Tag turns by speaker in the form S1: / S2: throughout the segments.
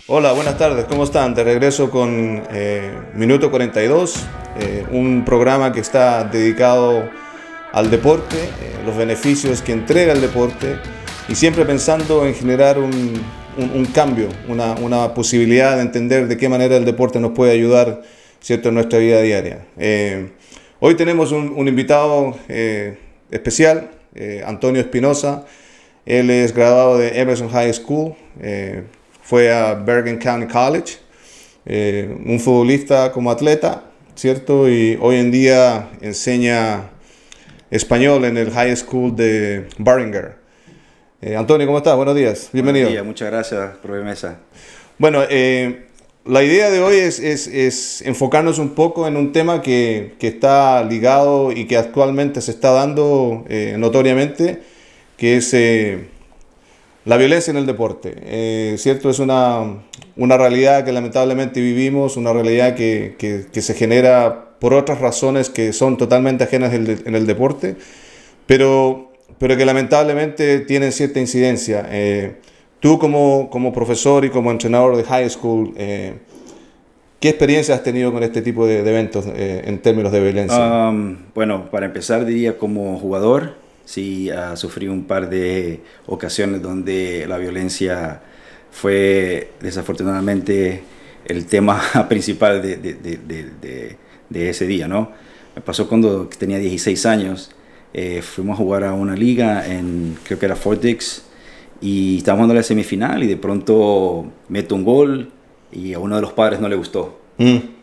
S1: Hola, buenas tardes, ¿cómo están? De regreso con Minuto 42, un programa que está dedicado al deporte, los beneficios que entrega el deporte y siempre pensando en generar un cambio, una posibilidad de entender de qué manera el deporte nos puede ayudar, ¿cierto?, en nuestra vida diaria. Hoy tenemos un invitado especial, Antonio Espinosa. Él es graduado de Emerson High School. Fue a Bergen County College, un futbolista como atleta, ¿cierto? Y hoy en día enseña español en el High School de Barringer. Antonio, ¿cómo estás? Buenos días, bienvenido.
S2: Buenos días, muchas gracias, profe Mesa.
S1: Bueno, la idea de hoy es enfocarnos un poco en un tema que está ligado y que actualmente se está dando notoriamente, que es la violencia en el deporte, ¿cierto? Es una realidad que lamentablemente vivimos, una realidad que se genera por otras razones que son totalmente ajenas en el deporte, pero que lamentablemente tienen cierta incidencia. Tú como profesor y como entrenador de high school, ¿qué experiencia has tenido con este tipo de eventos en términos de violencia?
S2: Bueno, para empezar diría como jugador, sí, sufrí un par de ocasiones donde la violencia fue desafortunadamente el tema principal de ese día, ¿no? Me pasó cuando tenía 16 años, fuimos a jugar a una liga creo que era Fort Dix, y estábamos jugando la semifinal y de pronto meto un gol y a uno de los padres no le gustó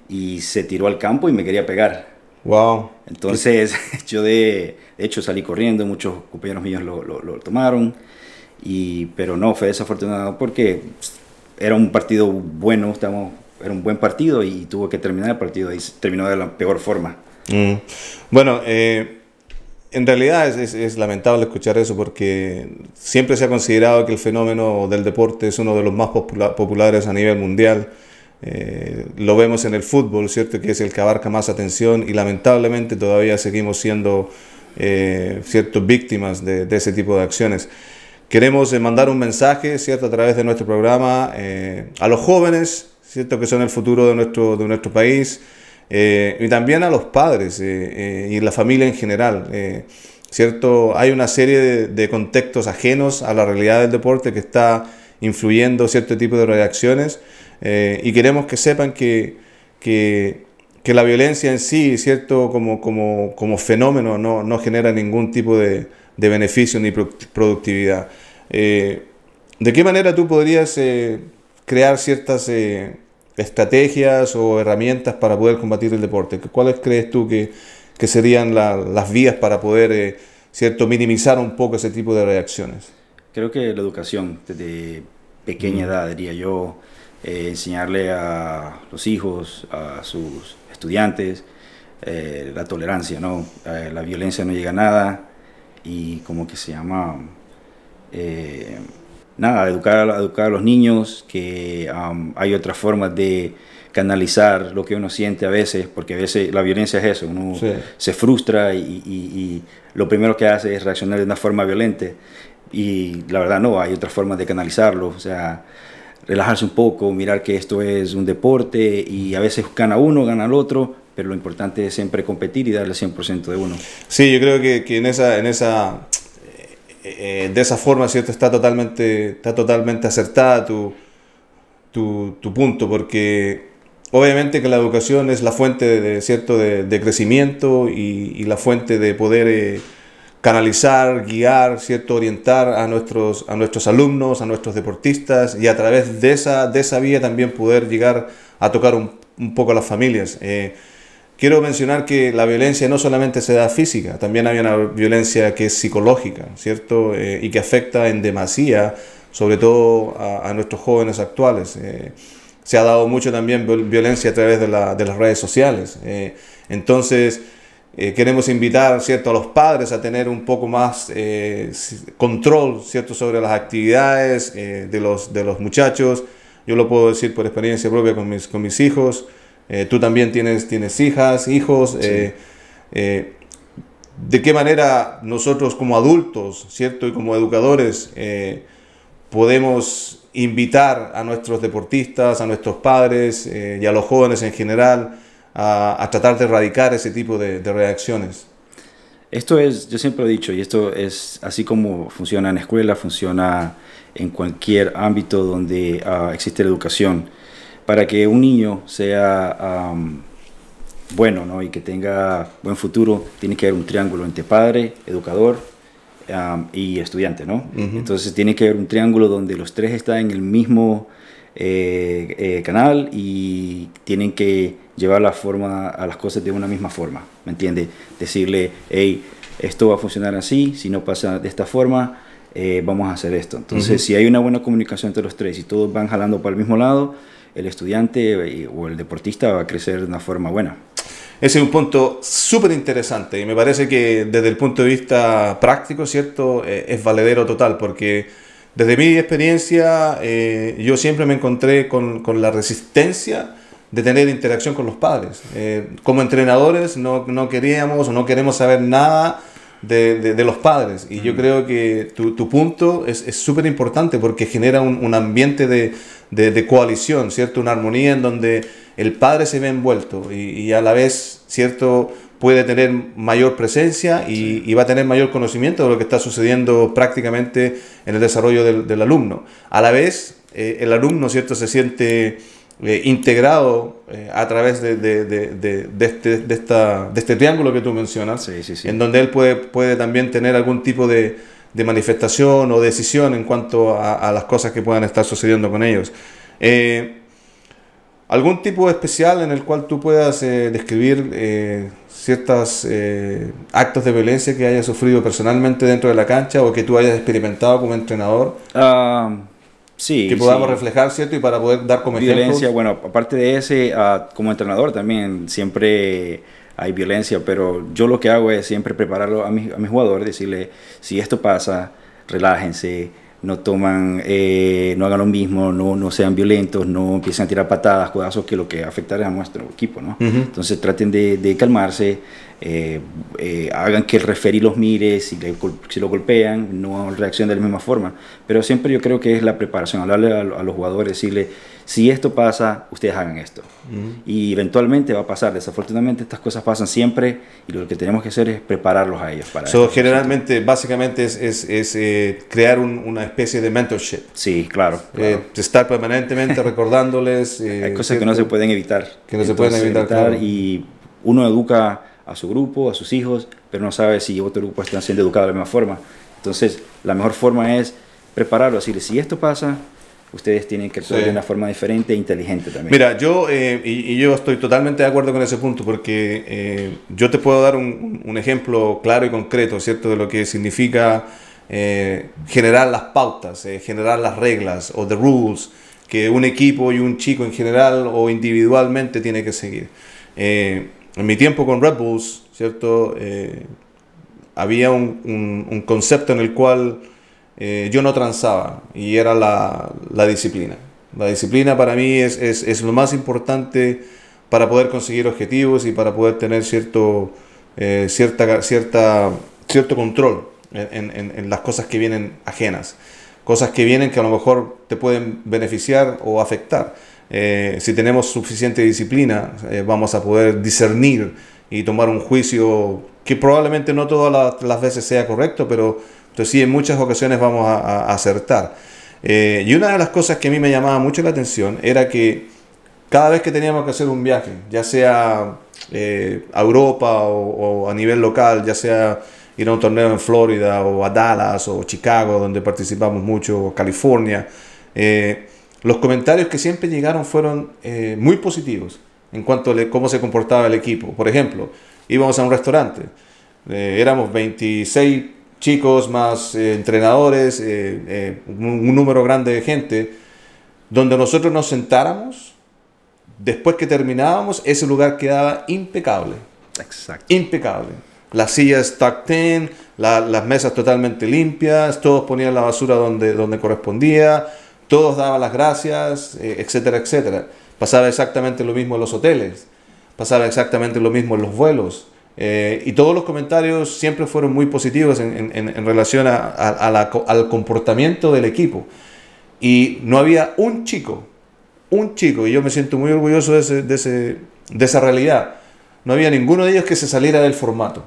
S2: y se tiró al campo y me quería pegar.
S1: Wow.
S2: Entonces yo de hecho salí corriendo, muchos compañeros míos lo tomaron, pero no, fue desafortunado porque era un partido bueno, era un buen partido y tuvo que terminar el partido y terminó de la peor forma.
S1: Bueno, en realidad es lamentable escuchar eso porque siempre se ha considerado que el fenómeno del deporte es uno de los más populares a nivel mundial. Lo vemos en el fútbol, ¿cierto?, que es el que abarca más atención y lamentablemente todavía seguimos siendo víctimas de ese tipo de acciones. Queremos mandar un mensaje, ¿cierto?, a través de nuestro programa a los jóvenes, ¿cierto?, que son el futuro de nuestro país, y también a los padres y la familia en general, ¿cierto? Hay una serie de contextos ajenos a la realidad del deporte que está influyendo cierto tipo de reacciones, y queremos que sepan que la violencia en sí, ¿cierto?, como fenómeno no genera ningún tipo de beneficio ni productividad. ¿De qué manera tú podrías crear ciertas estrategias o herramientas para poder combatir el deporte? ¿Cuáles crees tú que serían las vías para poder ¿cierto?, minimizar un poco ese tipo de reacciones?
S2: Creo que la educación desde pequeña edad, diría yo, enseñarle a los hijos, a sus estudiantes, la tolerancia, ¿no? La violencia no llega a nada y como que se llama, educar a los niños que hay otras formas de canalizar lo que uno siente a veces, porque a veces la violencia es eso, uno se frustra y lo primero que hace es reaccionar de una forma violenta y la verdad no, hay otras formas de canalizarlo, o sea, relajarse un poco, mirar que esto es un deporte y a veces gana uno, gana el otro, pero lo importante es siempre competir y darle 100% de uno.
S1: Sí, yo creo que de esa forma, ¿cierto?, está totalmente acertada tu punto, porque obviamente que la educación es la fuente de crecimiento y la fuente de poder canalizar, guiar, ¿cierto?, orientar a nuestros alumnos, a nuestros deportistas, y a través de esa vía también poder llegar a tocar un poco a las familias. Quiero mencionar que la violencia no solamente se da física, también hay una violencia que es psicológica, ¿cierto?, y que afecta en demasía, sobre todo a nuestros jóvenes actuales. Se ha dado mucho también violencia a través de las redes sociales. Entonces, queremos invitar, ¿cierto?, a los padres a tener un poco más control, ¿cierto?, sobre las actividades de los muchachos. Yo lo puedo decir por experiencia propia con mis hijos. Tú también tienes hijas, hijos. Sí. ¿De qué manera nosotros como adultos, ¿cierto?, y como educadores podemos invitar a nuestros deportistas, a nuestros padres y a los jóvenes en general a tratar de erradicar ese tipo de reacciones?
S2: Esto es, yo siempre he dicho, y esto es así como funciona en escuela, funciona en cualquier ámbito donde existe la educación. Para que un niño sea bueno, ¿no? Y que tenga buen futuro, tiene que haber un triángulo entre padre, educador y estudiante, ¿no? Entonces tiene que haber un triángulo donde los tres están en el mismo canal y tienen que llevar la forma a las cosas de una misma forma, ¿me entiende? Decirle, hey, esto va a funcionar así, si no pasa de esta forma, vamos a hacer esto. Entonces, si hay una buena comunicación entre los tres y todos van jalando para el mismo lado, el estudiante o el deportista va a crecer de una forma buena.
S1: Ese es un punto súper interesante y me parece que desde el punto de vista práctico, ¿cierto? Es valedero total, porque desde mi experiencia yo siempre me encontré con la resistencia de tener interacción con los padres. Como entrenadores no queríamos o no queremos saber nada de los padres, y yo creo que tu punto es súper importante porque genera un ambiente de coalición, ¿cierto? Una armonía en donde el padre se ve envuelto y a la vez, ¿cierto?, puede tener mayor presencia y va a tener mayor conocimiento de lo que está sucediendo prácticamente en el desarrollo del alumno. A la vez, el alumno, ¿cierto?, se siente integrado a través de este triángulo que tú mencionas, en donde él puede también tener algún tipo de manifestación o decisión en cuanto a las cosas que puedan estar sucediendo con ellos. ¿Algún tipo especial en el cual tú puedas describir ciertos actos de violencia que hayas sufrido personalmente dentro de la cancha o que tú hayas experimentado como entrenador?
S2: Sí.
S1: Que podamos reflejar, ¿cierto? Y para poder dar como
S2: violencia,
S1: ejemplos.
S2: bueno, aparte de ese, como entrenador también siempre hay violencia, pero yo lo que hago es siempre prepararlo a mis jugadores, decirle, si esto pasa, relájense, no hagan lo mismo, no sean violentos, no empiecen a tirar patadas, codazos, que lo que afectará a nuestro equipo, ¿no? Entonces traten de calmarse, hagan que el referee los mire, si lo golpean, no reaccionen de la misma forma. Pero siempre yo creo que es la preparación, hablarle a los jugadores, decirle, si esto pasa, ustedes hagan esto. Y eventualmente va a pasar. Desafortunadamente estas cosas pasan siempre y lo que tenemos que hacer es prepararlos a ellos. Para
S1: generalmente, básicamente es crear una especie de mentorship.
S2: Sí, claro.
S1: Estar permanentemente recordándoles.
S2: Hay cosas, ¿cierto?, que no se pueden evitar.
S1: Que no se pueden evitar, claro.
S2: Y uno educa a su grupo, a sus hijos, pero no sabe si otro grupo está siendo educado de la misma forma. Entonces, la mejor forma es prepararlo, decirle, si esto pasa, ustedes tienen que actuar de una forma diferente e inteligente también.
S1: Mira, yo estoy totalmente de acuerdo con ese punto, porque yo te puedo dar un ejemplo claro y concreto, ¿cierto?, de lo que significa generar las pautas, generar las reglas o the rules que un equipo y un chico en general o individualmente tiene que seguir. En mi tiempo con Red Bulls, ¿cierto?, había un concepto en el cual yo no transaba, y era la disciplina. La disciplina para mí es lo más importante para poder conseguir objetivos y para poder tener cierto control en las cosas que vienen ajenas. Cosas que vienen que a lo mejor te pueden beneficiar o afectar. Si tenemos suficiente disciplina, vamos a poder discernir y tomar un juicio que probablemente no todas las veces sea correcto, pero sí en muchas ocasiones vamos a acertar. Y una de las cosas que a mí me llamaba mucho la atención era que cada vez que teníamos que hacer un viaje, ya sea a Europa o a nivel local, ya sea ir a un torneo en Florida o a Dallas o Chicago, donde participamos mucho, o California, los comentarios que siempre llegaron fueron muy positivos en cuanto a cómo se comportaba el equipo. Por ejemplo, íbamos a un restaurante, éramos 26 chicos más entrenadores, un número grande de gente, donde nosotros nos sentáramos, después que terminábamos, ese lugar quedaba impecable.
S2: Exacto.
S1: Impecable. Las sillas tucked in, las mesas totalmente limpias, todos ponían la basura donde correspondía, todos daban las gracias, etcétera, etcétera. Pasaba exactamente lo mismo en los hoteles, pasaba exactamente lo mismo en los vuelos. Y todos los comentarios siempre fueron muy positivos en relación al comportamiento del equipo. y no había un chico, y yo me siento muy orgulloso de esa realidad. No había ninguno de ellos que se saliera del formato,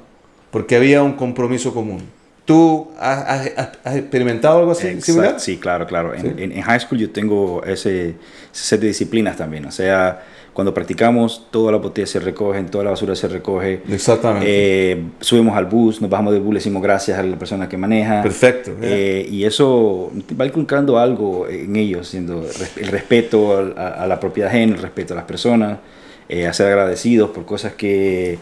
S1: porque había un compromiso común. ¿Tú has experimentado algo así similar?
S2: Sí, claro, claro.
S1: ¿Sí?
S2: En high school yo tengo ese set de disciplinas también. O sea, cuando practicamos, todas las botellas se recogen, toda la basura se recoge.
S1: Exactamente.
S2: Subimos al bus, nos bajamos del bus, le decimos gracias a la persona que maneja.
S1: Perfecto.
S2: Y eso va inculcando algo en ellos, siendo el respeto a la propiedad ajena, el respeto a las personas. A ser agradecidos por cosas que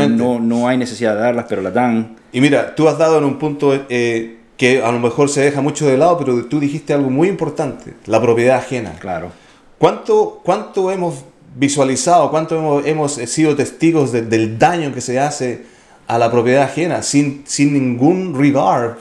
S2: no hay necesidad de darlas, pero las dan.
S1: Y mira, tú has dado en un punto que a lo mejor se deja mucho de lado, pero tú dijiste algo muy importante, la propiedad ajena.
S2: Claro.
S1: ¿Cuánto hemos visualizado, cuánto hemos sido testigos del daño que se hace a la propiedad ajena sin ningún regard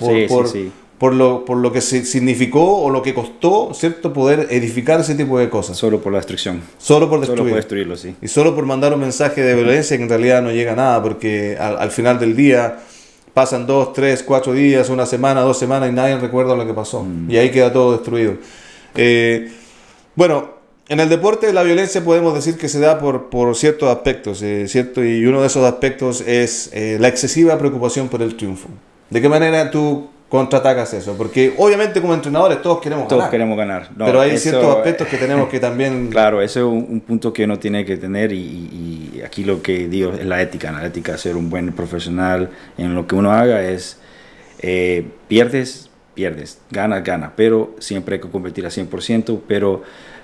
S1: por lo que significó o lo que costó, ¿cierto?, poder edificar ese tipo de cosas.
S2: Solo por la destrucción.
S1: Solo por destruir.
S2: Solo por destruirlo, sí.
S1: Y solo por mandar un mensaje de violencia que en realidad no llega a nada, porque al final del día pasan 2, 3, 4 días, una semana, 2 semanas y nadie recuerda lo que pasó. Y ahí queda todo destruido. Bueno, en el deporte la violencia podemos decir que se da por ciertos aspectos, ¿cierto? Y uno de esos aspectos es la excesiva preocupación por el triunfo. ¿De qué manera tú contraatacas eso? Porque obviamente como entrenadores todos queremos
S2: ganar. No,
S1: pero hay ciertos aspectos que tenemos que también...
S2: Claro, ese es un punto que uno tiene que tener y aquí lo que digo es la ética. La ética de ser un buen profesional en lo que uno haga es pierdes, ganas, pero siempre hay que competir al 100%, pero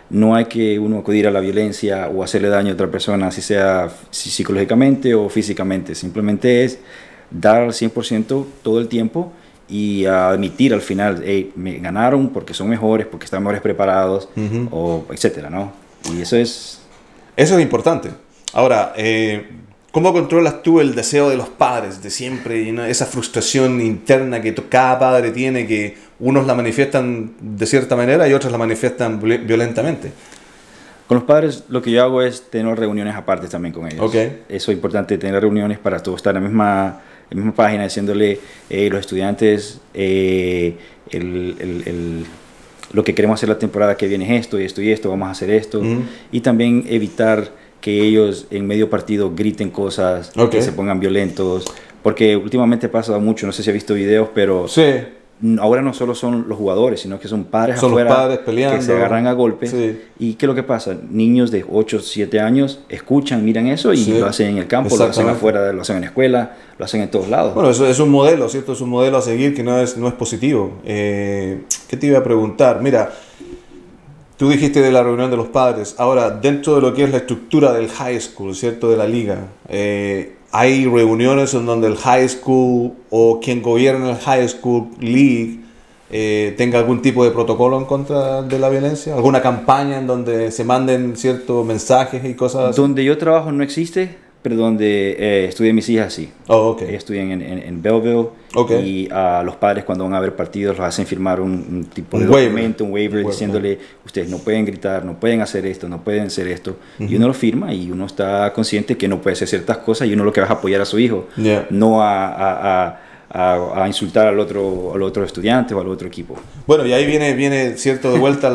S2: no hay que uno acudir a la violencia o hacerle daño a otra persona, si sea psicológicamente o físicamente. Simplemente es dar al 100% todo el tiempo y admitir al final, hey, me ganaron porque son mejores, porque están mejores preparados, o etcétera, ¿no? Y eso es
S1: importante. Ahora, ¿cómo controlas tú el deseo de los padres de siempre y esa frustración interna que cada padre tiene, que unos la manifiestan de cierta manera y otros la manifiestan violentamente?
S2: Con los padres lo que yo hago es tener reuniones aparte también con ellos.
S1: Okay.
S2: Eso es importante, tener reuniones para todos estar en la misma página, diciéndole los estudiantes lo que queremos hacer la temporada que viene es esto y esto y esto, vamos a hacer esto. Y también evitar que ellos en medio partido griten cosas, que se pongan violentos, porque últimamente pasa mucho, no sé si has visto videos, pero
S1: sí.
S2: Ahora no solo son los jugadores, sino que son padres
S1: afuera, los padres peleando,
S2: que se agarran a golpes. Sí. ¿Y qué es lo que pasa? Niños de 8, 7 años escuchan, miran eso y lo hacen en el campo, lo hacen afuera, lo hacen en la escuela, lo hacen en todos lados.
S1: Bueno, eso es un modelo, ¿cierto? Es un modelo a seguir que no es positivo. ¿Qué te iba a preguntar? Mira, tú dijiste de la reunión de los padres. Ahora, dentro de lo que es la estructura del high school, ¿cierto? De la liga, hay reuniones en donde el high school o quien gobierna el high school league tenga algún tipo de protocolo en contra de la violencia, alguna campaña en donde se manden ciertos mensajes y cosas así.
S2: Donde yo trabajo no existe, pero donde estudian mis hijas sí.
S1: Oh, okay.
S2: Ellas estudian en Belleville, y a los padres cuando van a ver partidos los hacen firmar un tipo de documento, un waiver, diciéndole ustedes no pueden gritar, no pueden hacer esto, no pueden hacer esto, y uno lo firma y uno está consciente que no puede hacer ciertas cosas y uno lo que va a apoyar a su hijo, no a insultar al otro estudiante o al otro equipo.
S1: Bueno, y ahí viene cierto, de vuelta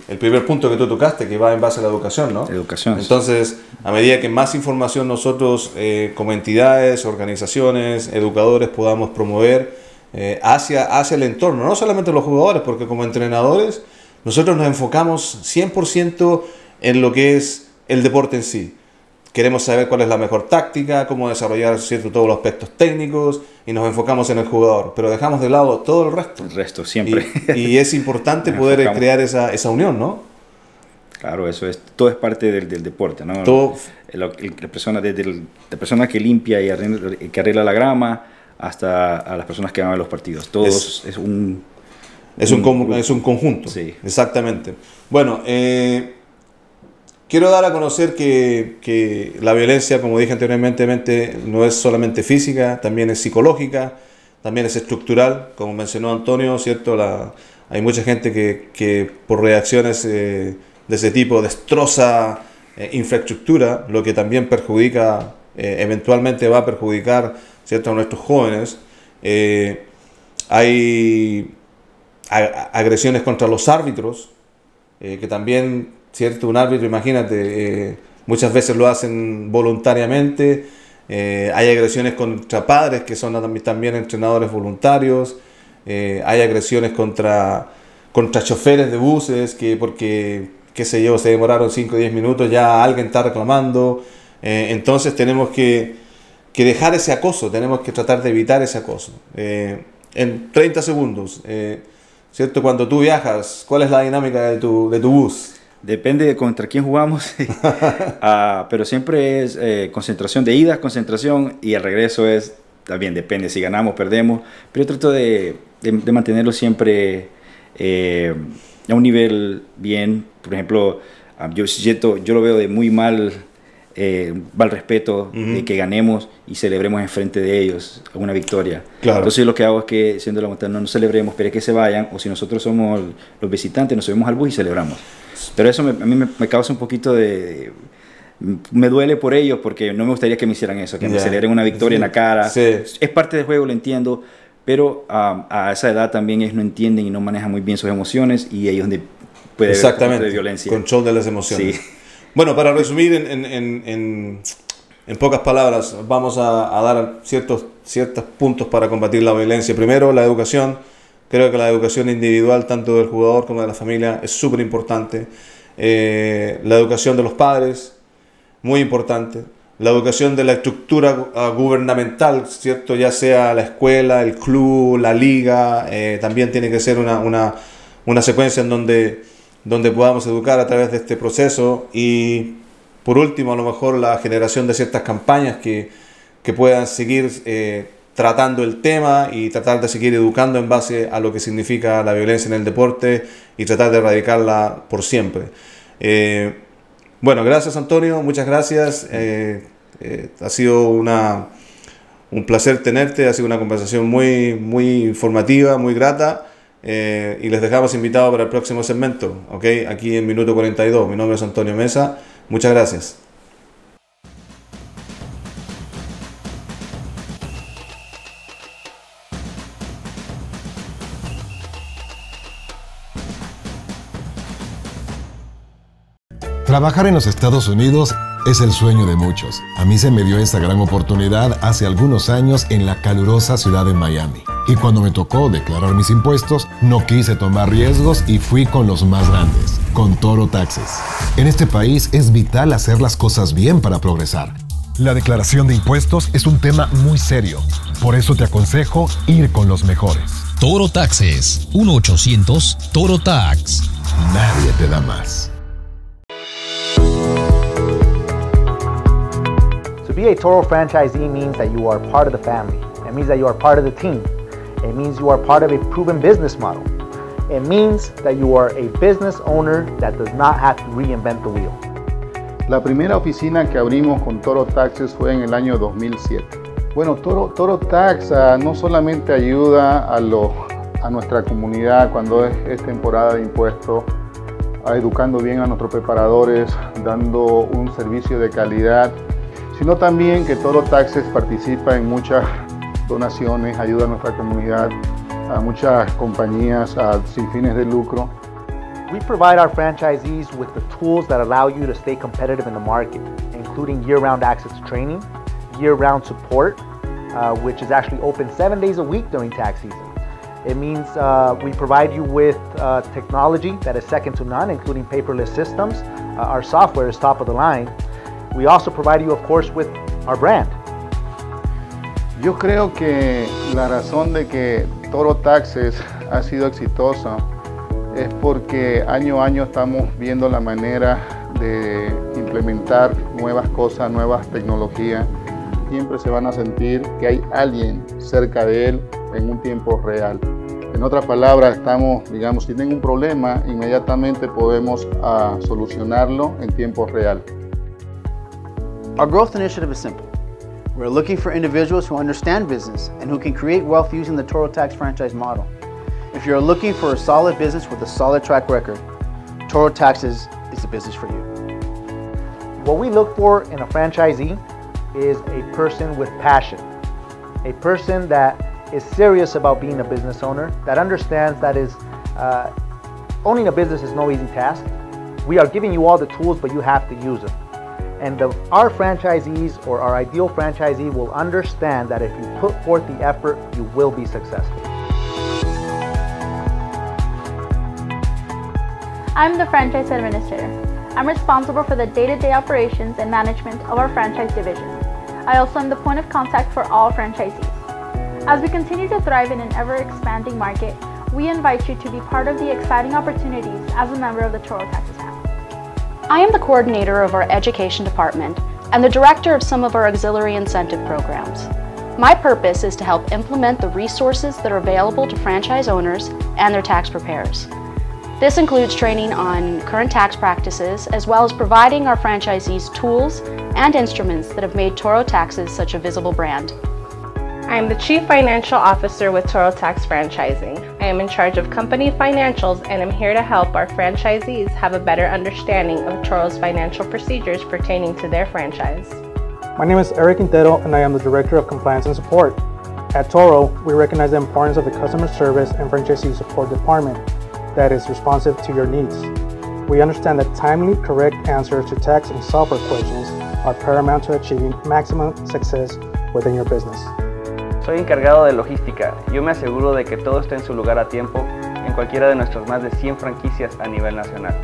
S1: el primer punto que tú tocaste, que va en base a la educación, ¿no?
S2: Educación.
S1: Entonces, a medida que más información nosotros como entidades, organizaciones, educadores podamos promover hacia el entorno, no solamente los jugadores, porque como entrenadores nosotros nos enfocamos 100% en lo que es el deporte en sí. Queremos saber cuál es la mejor táctica, cómo desarrollar todos los aspectos técnicos y nos enfocamos en el jugador, pero dejamos de lado todo el resto.
S2: El resto, siempre.
S1: Y es importante poder crear esa unión, ¿no?
S2: Claro, todo es parte del deporte, ¿no?
S1: Todo.
S2: La persona, desde la persona que limpia y que arregla la grama hasta a las personas que van a los partidos. Todo es un
S1: conjunto.
S2: Sí.
S1: Exactamente. Bueno, quiero dar a conocer que la violencia, como dije anteriormente, no es solamente física, también es psicológica, también es estructural, como mencionó Antonio, ¿cierto? Hay mucha gente que por reacciones de ese tipo destroza infraestructura, lo que también perjudica, eventualmente va a perjudicar, ¿cierto?, a nuestros jóvenes. Hay agresiones contra los árbitros, que también, ¿cierto? Un árbitro, imagínate, muchas veces lo hacen voluntariamente. Hay agresiones contra padres que son también entrenadores voluntarios. Hay agresiones contra choferes de buses que porque, qué sé yo, se demoraron 5 o 10 minutos, ya alguien está reclamando. Entonces tenemos que dejar ese acoso, tenemos que tratar de evitar ese acoso. En 30 segundos, ¿cierto? Cuando tú viajas, ¿cuál es la dinámica de tu bus?
S2: Depende de contra quién jugamos, pero siempre es concentración de ida, concentración, y el regreso es, también depende si ganamos, perdemos, pero yo trato de mantenerlo siempre a un nivel bien. Por ejemplo, yo lo veo de muy mal respeto de que ganemos y celebremos enfrente de ellos una victoria.
S1: Claro.
S2: Entonces lo que hago es que, siendo la montaña, no celebremos, esperé que se vayan, o si nosotros somos los visitantes, nos subimos al bus y celebramos. Pero eso a mí me causa un poquito de... Me duele por ellos, porque no me gustaría que me hicieran eso, que me celebren una victoria en la cara. Sí. Es parte del juego, lo entiendo, pero a esa edad también ellos no entienden y no manejan muy bien sus emociones, y ahí es donde puede haber de violencia.
S1: Control de las emociones. Sí. Bueno, para resumir en pocas palabras, vamos a dar ciertos puntos para combatir la violencia. Primero, la educación. Creo que la educación individual, tanto del jugador como de la familia, es súper importante. La educación de los padres, muy importante. La educación de la estructura gubernamental, ¿cierto? Ya sea la escuela, el club, la liga, también tiene que ser una secuencia en donde podamos educar a través de este proceso. Y por último, a lo mejor la generación de ciertas campañas que puedan seguir tratando el tema y tratar de seguir educando en base a lo que significa la violencia en el deporte y tratar de erradicarla por siempre. Bueno, gracias Antonio, muchas gracias. Ha sido un placer tenerte, ha sido una conversación muy, muy informativa, muy grata. Y les dejamos invitados para el próximo segmento, ¿okay? Aquí en Minuto 42. Mi nombre es Antonio Mesa. Muchas gracias.
S3: Trabajar en los Estados Unidos es el sueño de muchos. A mí se me dio esta gran oportunidad hace algunos años en la calurosa ciudad de Miami. Y cuando me tocó declarar mis impuestos, no quise tomar riesgos y fui con los más grandes, con Toro Taxes. En este país es vital hacer las cosas bien para progresar. La declaración de impuestos es un tema muy serio. Por eso te aconsejo ir con los mejores.
S4: Toro Taxes, 1-800 Tax.
S3: Nadie te da más.
S5: To be a Toro franchisee means that you are part of the family. It means that you are part of the team. It means you are part of a proven business model. It means that you are a business owner that does not have to reinvent the wheel.
S6: La primera oficina que abrimos con Toro Taxes fue en el año 2007. Bueno, Toro Tax no solamente ayuda a nuestra comunidad cuando es temporada de impuestos, educando bien a nuestros preparadores, dando un servicio de calidad, sino también que Toro Taxes participa en muchas donaciones, ayuda a nuestra comunidad, a muchas compañías sin fines de lucro.
S5: We provide our franchisees with the tools that allow you to stay competitive in the market, including year-round access to training, year-round support, which is actually open 7 days a week during tax season. It means we provide you with technology that is second to none, including paperless systems. Our software is top of the line. We also provide you, of course, with our brand.
S6: Yo creo que la razón de que Toro Taxes ha sido exitosa es porque año a año estamos viendo la manera de implementar nuevas cosas, nuevas tecnologías. Siempre se van a sentir que hay alguien cerca de él en un tiempo real. En otras palabras, si tienen un problema, inmediatamente podemos solucionarlo en tiempo real.
S7: Our growth initiative is simple. We're looking for individuals who understand business and who can create wealth using the Toro Tax franchise model. If you're looking for a solid business with a solid track record, Toro Taxes is the business for you.
S5: What we look for in a franchisee is a person with passion, a person that is serious about being a business owner, that understands that Owning a business is no easy task. We are giving you all the tools, but you have to use them. And our franchisees or our ideal franchisee will understand that if you put forth the effort, you will be successful.
S8: I'm the franchise administrator. I'm responsible for the day-to-day operations and management of our franchise division. I also am the point of contact for all franchisees. As we continue to thrive in an ever-expanding market, we invite you to be part of the exciting opportunities as a member of the Toro Taxes family.
S9: I am the coordinator of our education department and the director of some of our auxiliary incentive programs. My purpose is to help implement the resources that are available to franchise owners and their tax preparers. This includes training on current tax practices, as well as providing our franchisees tools and instruments that have made Toro Taxes such a visible brand.
S10: I am the Chief Financial Officer with Toro Tax Franchising. I am in charge of company financials and am here to help our franchisees have a better understanding of Toro's financial procedures pertaining to their franchise.
S11: My name is Eric Quintero and I am the Director of Compliance and Support. At Toro, we recognize the importance of the customer service and franchisee support department that is responsive to your needs. We understand that timely, correct answers to tax and software questions are paramount to achieving maximum success within your business.
S12: Soy encargado de logística. Yo me aseguro de que todo esté en su lugar a tiempo en cualquiera de nuestras más de 100 franquicias a nivel nacional.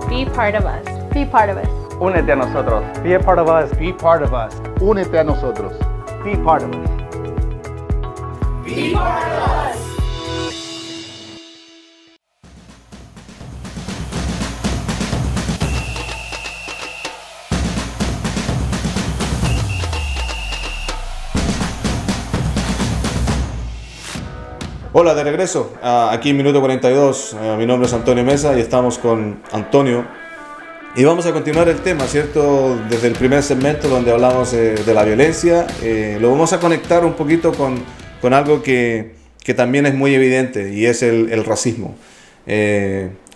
S10: Be part of us.
S8: Be part of us.
S12: Únete a nosotros.
S11: Be a part of us.
S6: Be part of us. Únete a nosotros.
S5: Be part of us.
S13: Be part of us.
S1: Hola, de regreso, aquí en Minuto 42, mi nombre es Antonio Mesa y estamos con Antonio y vamos a continuar el tema, ¿cierto? Desde el primer segmento donde hablamos de la violencia, lo vamos a conectar un poquito con algo que también es muy evidente y es el racismo.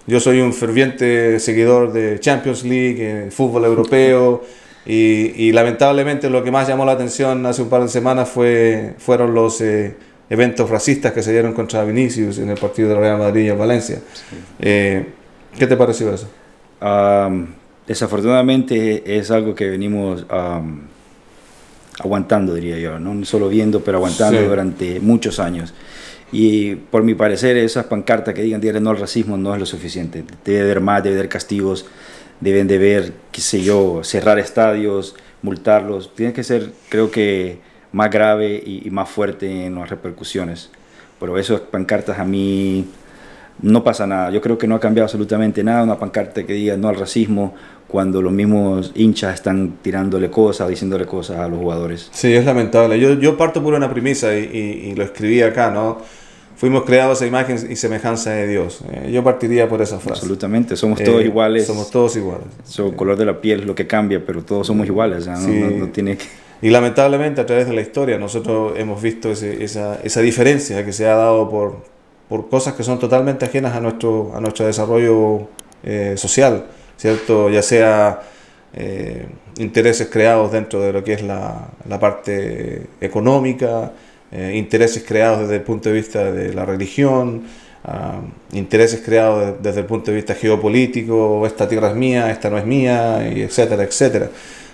S1: Yo soy un ferviente seguidor de Champions League, fútbol europeo y lamentablemente lo que más llamó la atención hace un par de semanas fueron los eventos racistas que se dieron contra Vinicius en el partido de Real Madrid y en Valencia. Sí. ¿Qué te pareció eso?
S2: Desafortunadamente es algo que venimos aguantando, diría yo, no solo viendo, pero aguantando durante muchos años. Y por mi parecer esas pancartas que digan no al racismo no es lo suficiente. Debe haber más, debe haber castigos, deben de ver, qué sé yo, cerrar estadios, multarlos. Tiene que ser, creo que, más grave y más fuerte en las repercusiones. Pero esas pancartas a mí no pasa nada. Yo creo que no ha cambiado absolutamente nada una pancarta que diga no al racismo cuando los mismos hinchas están tirándole cosas, diciéndole cosas a los jugadores.
S1: Sí, es lamentable. Yo parto por una premisa y lo escribí acá, ¿no? Fuimos creados a imagen y semejanza de Dios. Yo partiría por esa frase.
S2: Absolutamente, somos todos iguales.
S1: Somos todos iguales.
S2: El color de la piel es lo que cambia, pero todos somos iguales. ¿No?
S1: Sí.
S2: No tiene que...
S1: Y lamentablemente a través de la historia nosotros hemos visto esa diferencia que se ha dado por cosas que son totalmente ajenas a nuestro desarrollo social, ¿cierto? Ya sea intereses creados dentro de lo que es la parte económica, intereses creados desde el punto de vista de la religión, intereses creados desde el punto de vista geopolítico, esta tierra es mía, esta no es mía, y etcétera, etcétera.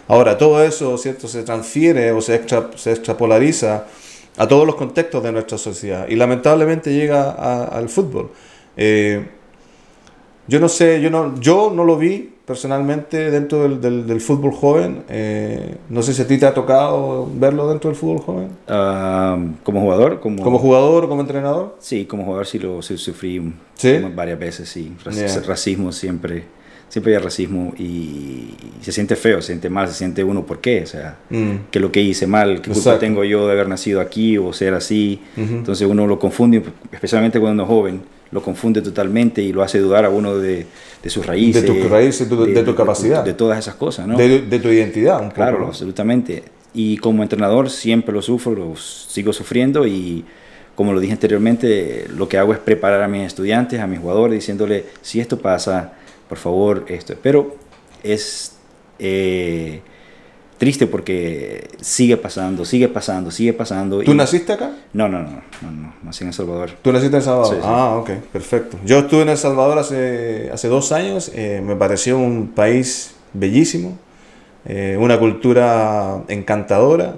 S1: Ahora, todo eso, ¿cierto?, se transfiere o se extrapolariza a todos los contextos de nuestra sociedad y lamentablemente llega al fútbol. Yo no sé, yo no lo vi personalmente dentro del fútbol joven. No sé si a ti te ha tocado verlo dentro del fútbol joven.
S2: ¿Como jugador?
S1: ¿Como jugador o como entrenador?
S2: Sí, como jugador sí lo sufrí varias veces, sí. Racismo siempre hay racismo y se siente feo, se siente mal, se siente uno, ¿por qué? O sea, ¿qué es lo que hice mal? ¿Qué culpa tengo yo de haber nacido aquí o ser así? Entonces uno lo confunde, especialmente cuando uno es joven, lo confunde totalmente y lo hace dudar a uno de sus raíces.
S1: De tus raíces, de tu capacidad.
S2: De todas esas cosas, ¿no?
S1: De tu identidad. Un poco,
S2: claro,
S1: ¿no?
S2: Absolutamente. Y como entrenador siempre lo sufro, lo sigo sufriendo y como lo dije anteriormente, lo que hago es preparar a mis estudiantes, a mis jugadores, diciéndole, si esto pasa, por favor, esto. Pero triste porque sigue pasando.
S1: ¿Tú naciste acá?
S2: No, nací en El Salvador.
S1: ¿Tú naciste en El Salvador?
S2: Sí.
S1: Ok, perfecto. Yo estuve en El Salvador hace 2 años, me pareció un país bellísimo, una cultura encantadora,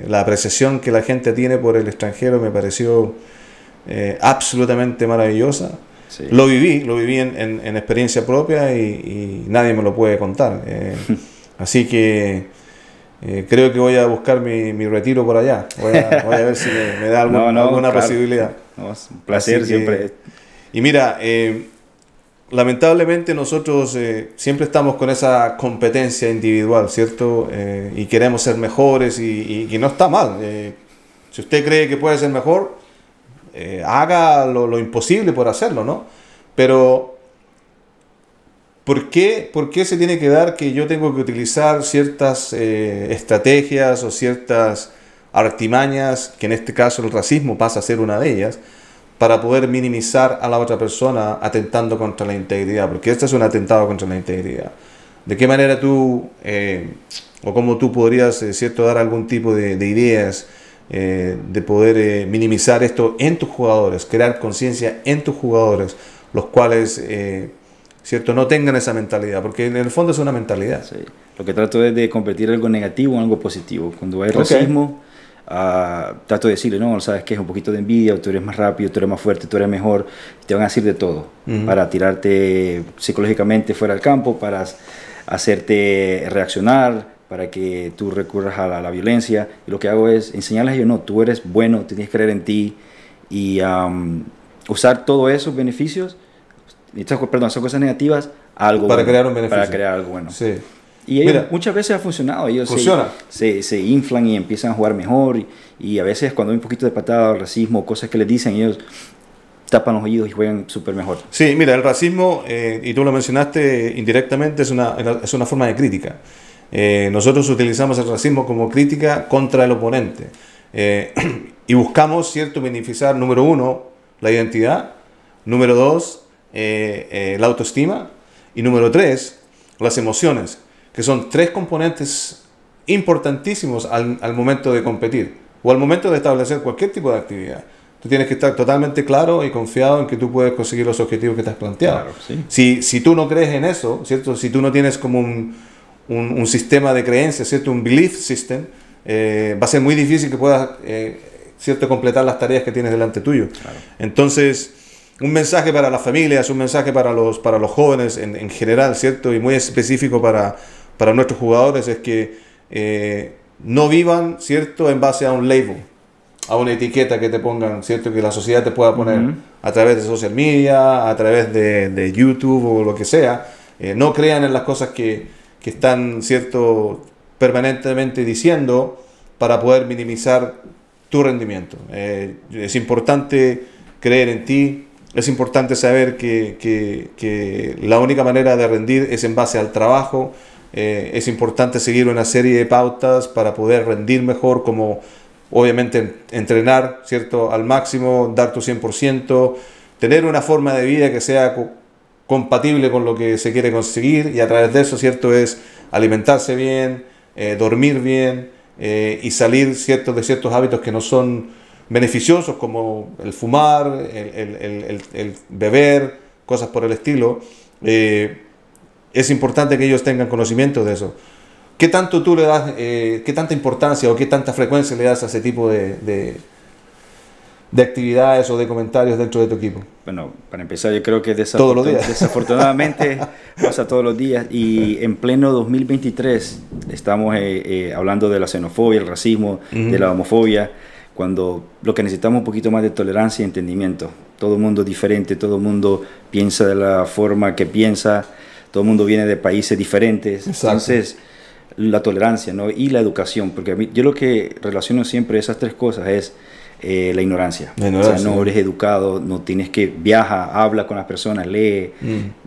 S1: la apreciación que la gente tiene por el extranjero me pareció absolutamente maravillosa.
S2: Sí.
S1: Lo viví en experiencia propia y nadie me lo puede contar. Así que creo que voy a buscar mi retiro por allá. Voy a ver si me da alguna posibilidad.
S2: No, es un placer siempre.
S1: Y mira, lamentablemente nosotros siempre estamos con esa competencia individual, ¿cierto? Y queremos ser mejores y no está mal. Si usted cree que puede ser mejor, haga lo imposible por hacerlo, ¿no? Pero ¿por qué se tiene que dar que yo tengo que utilizar ciertas estrategias o ciertas artimañas, que en este caso el racismo pasa a ser una de ellas, para poder minimizar a la otra persona atentando contra la integridad? Porque este es un atentado contra la integridad. ¿De qué manera tú, o cómo tú podrías, cierto, dar algún tipo de ideas de poder minimizar esto en tus jugadores, crear conciencia en tus jugadores, los cuales, cierto, no tengan esa mentalidad? Porque en el fondo es una mentalidad.
S2: Sí. Lo que trato es de convertir algo negativo en algo positivo. Cuando hay racismo, trato de decirle, no, sabes que es un poquito de envidia, tú eres más rápido, tú eres más fuerte, tú eres mejor. Te van a decir de todo, para tirarte psicológicamente fuera del campo, para hacerte reaccionar, para que tú recurras a la violencia. Y lo que hago es enseñarles a ellos, no, tú eres bueno, tienes que creer en ti, y usar todos esos beneficios, esas cosas negativas, algo
S1: para
S2: bueno,
S1: crear un beneficio.
S2: para crear algo bueno.
S1: Sí.
S2: Y ellos, muchas veces ha funcionado. Ellos se inflan y empiezan a jugar mejor. Y a veces cuando hay un poquito de patada, racismo, cosas que les dicen, ellos tapan los oídos y juegan súper mejor.
S1: Sí, mira, el racismo, y tú lo mencionaste indirectamente, es una forma de crítica. Nosotros utilizamos el racismo como crítica contra el oponente. Y buscamos, cierto, beneficiar, número 1, la identidad, número 2, la autoestima, y número 3, las emociones, que son 3 componentes importantísimos al momento de competir o al momento de establecer cualquier tipo de actividad. Tú tienes que estar totalmente claro y confiado en que tú puedes conseguir los objetivos que te has planteado.
S2: Claro, sí.
S1: Si tú no crees en eso, ¿cierto? Si tú no tienes como un sistema de creencias, ¿cierto? Un belief system, va a ser muy difícil que puedas, ¿cierto?, completar las tareas que tienes delante tuyo.
S2: Claro.
S1: Entonces, un mensaje para las familias, un mensaje para los jóvenes en general, ¿cierto? Y muy específico para nuestros jugadores, es que no vivan, ¿cierto?, en base a un label, a una etiqueta que te pongan, ¿cierto?, que la sociedad te pueda poner a través de social media, a través de YouTube o lo que sea. No crean en las cosas que están, ¿cierto?, permanentemente diciendo para poder minimizar tu rendimiento. Es importante creer en ti, es importante saber que la única manera de rendir es en base al trabajo. Es importante seguir una serie de pautas para poder rendir mejor, como obviamente entrenar, ¿cierto?, al máximo, dar tu 100%, tener una forma de vida que sea compatible con lo que se quiere conseguir, y a través de eso, ¿cierto?, es alimentarse bien, dormir bien, y salir, ¿cierto?, de ciertos hábitos que no son beneficiosos, como el fumar, el beber, cosas por el estilo. Es importante que ellos tengan conocimiento de eso. ¿Qué tanto tú le das, qué tanta importancia o qué tanta frecuencia le das a ese tipo de actividades o de comentarios dentro de tu equipo?
S2: Bueno, para empezar, yo creo que
S1: todos los días.
S2: Desafortunadamente pasa todos los días, y en pleno 2023 estamos hablando de la xenofobia, el racismo, de la homofobia, cuando lo que necesitamos es un poquito más de tolerancia y entendimiento. Todo el mundo es diferente, todo el mundo piensa de la forma que piensa, todo el mundo viene de países diferentes.
S1: Exacto.
S2: Entonces, la tolerancia, ¿no?, y la educación, porque a mí, yo lo que relaciono siempre esas 3 cosas es la ignorancia. O sea, no eres educado, no tienes que viajar, habla con las personas, lee,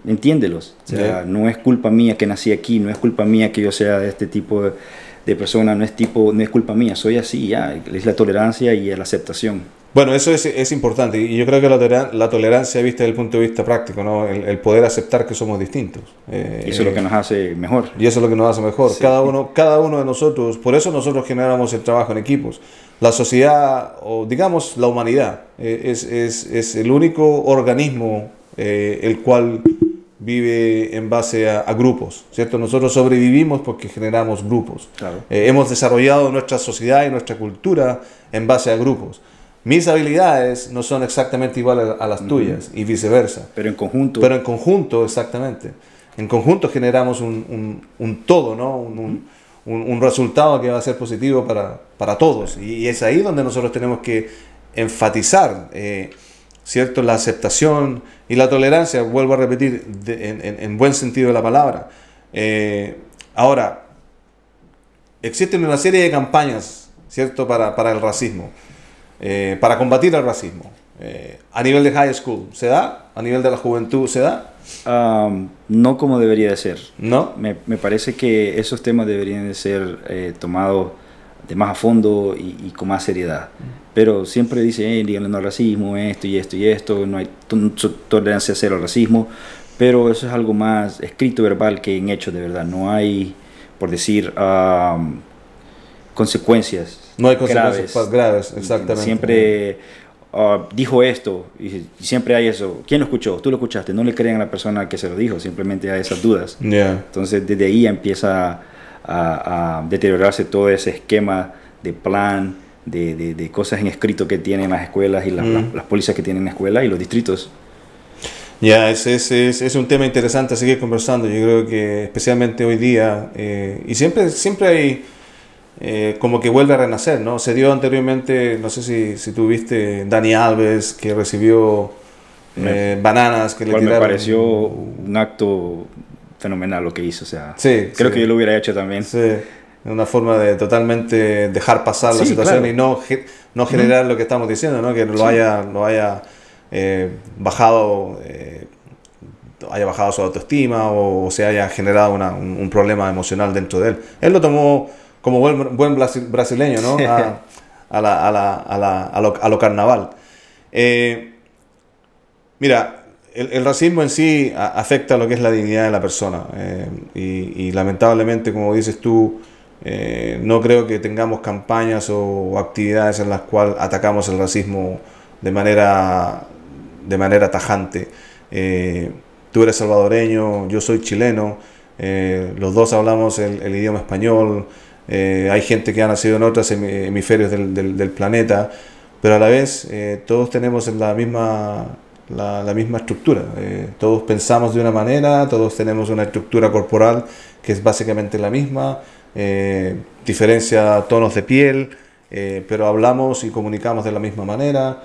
S2: entiéndelos. O sea, no es culpa mía que nací aquí, no es culpa mía que yo sea de este tipo de persona, no es culpa mía, soy así, ya. Es la tolerancia y la aceptación.
S1: Bueno, eso es importante y yo creo que la tolerancia vista desde el punto de vista práctico, ¿no? El poder aceptar que somos distintos.
S2: Y eso es lo que nos hace mejor.
S1: Y eso es lo que nos hace mejor.
S2: Sí.
S1: Cada uno de nosotros, por eso nosotros generamos el trabajo en equipos. La sociedad, o digamos la humanidad, es el único organismo el cual vive en base a grupos, ¿cierto? Nosotros sobrevivimos porque generamos grupos.
S2: Claro.
S1: Hemos desarrollado nuestra sociedad y nuestra cultura en base a grupos. Mis habilidades no son exactamente iguales a las tuyas y viceversa.
S2: Pero en conjunto.
S1: Pero en conjunto, exactamente. En conjunto generamos un todo, ¿no? Un resultado que va a ser positivo para todos. Y es ahí donde nosotros tenemos que enfatizar, ¿cierto? La aceptación y la tolerancia, vuelvo a repetir, en buen sentido de la palabra. Ahora, existen una serie de campañas, ¿cierto? Para el racismo. Para combatir el racismo. A nivel de high school, ¿se da? ¿A nivel de la juventud, se da?
S2: No como debería de ser.
S1: ¿No?
S2: Me parece que esos temas deberían de ser tomados de más a fondo y con más seriedad. Pero siempre dice, díganle no al racismo, esto y esto y esto, no hay tolerancia cero al racismo, pero eso es algo más escrito, verbal, que en hechos de verdad. No hay, por decir, consecuencias.
S1: No hay consecuencias graves, exactamente.
S2: Siempre dijo esto y siempre hay eso. ¿Quién lo escuchó? Tú lo escuchaste. No le crean a la persona que se lo dijo, simplemente hay esas dudas. Entonces desde ahí empieza a deteriorarse todo ese esquema de plan, de cosas en escrito que tienen las escuelas y las policías que tienen en la escuela y los distritos.
S1: Es un tema interesante a seguir conversando. Yo creo que especialmente hoy día, y siempre hay como que vuelve a renacer, ¿no? Se dio anteriormente, no sé si tú viste Dani Alves, que recibió bananas que le tiraron.
S2: Me pareció un acto fenomenal lo que hizo, o sea, creo que yo lo hubiera hecho también.
S1: Sí, una forma de totalmente dejar pasar la situación, claro, y no generar lo que estamos diciendo, ¿no? Que lo haya bajado su autoestima o se haya generado un problema emocional dentro de él. Él lo tomó como buen brasileño, ¿no? a lo carnaval. Mira, el racismo en sí afecta a lo que es la dignidad de la persona. Y lamentablemente, como dices tú, no creo que tengamos campañas o actividades en las cuales atacamos el racismo de manera tajante. Tú eres salvadoreño, yo soy chileno, los dos hablamos el idioma español. Hay gente que ha nacido en otros hemisferios del planeta, pero a la vez todos tenemos la misma estructura. Todos pensamos de una manera, todos tenemos una estructura corporal que es básicamente la misma, diferencia tonos de piel, pero hablamos y comunicamos de la misma manera,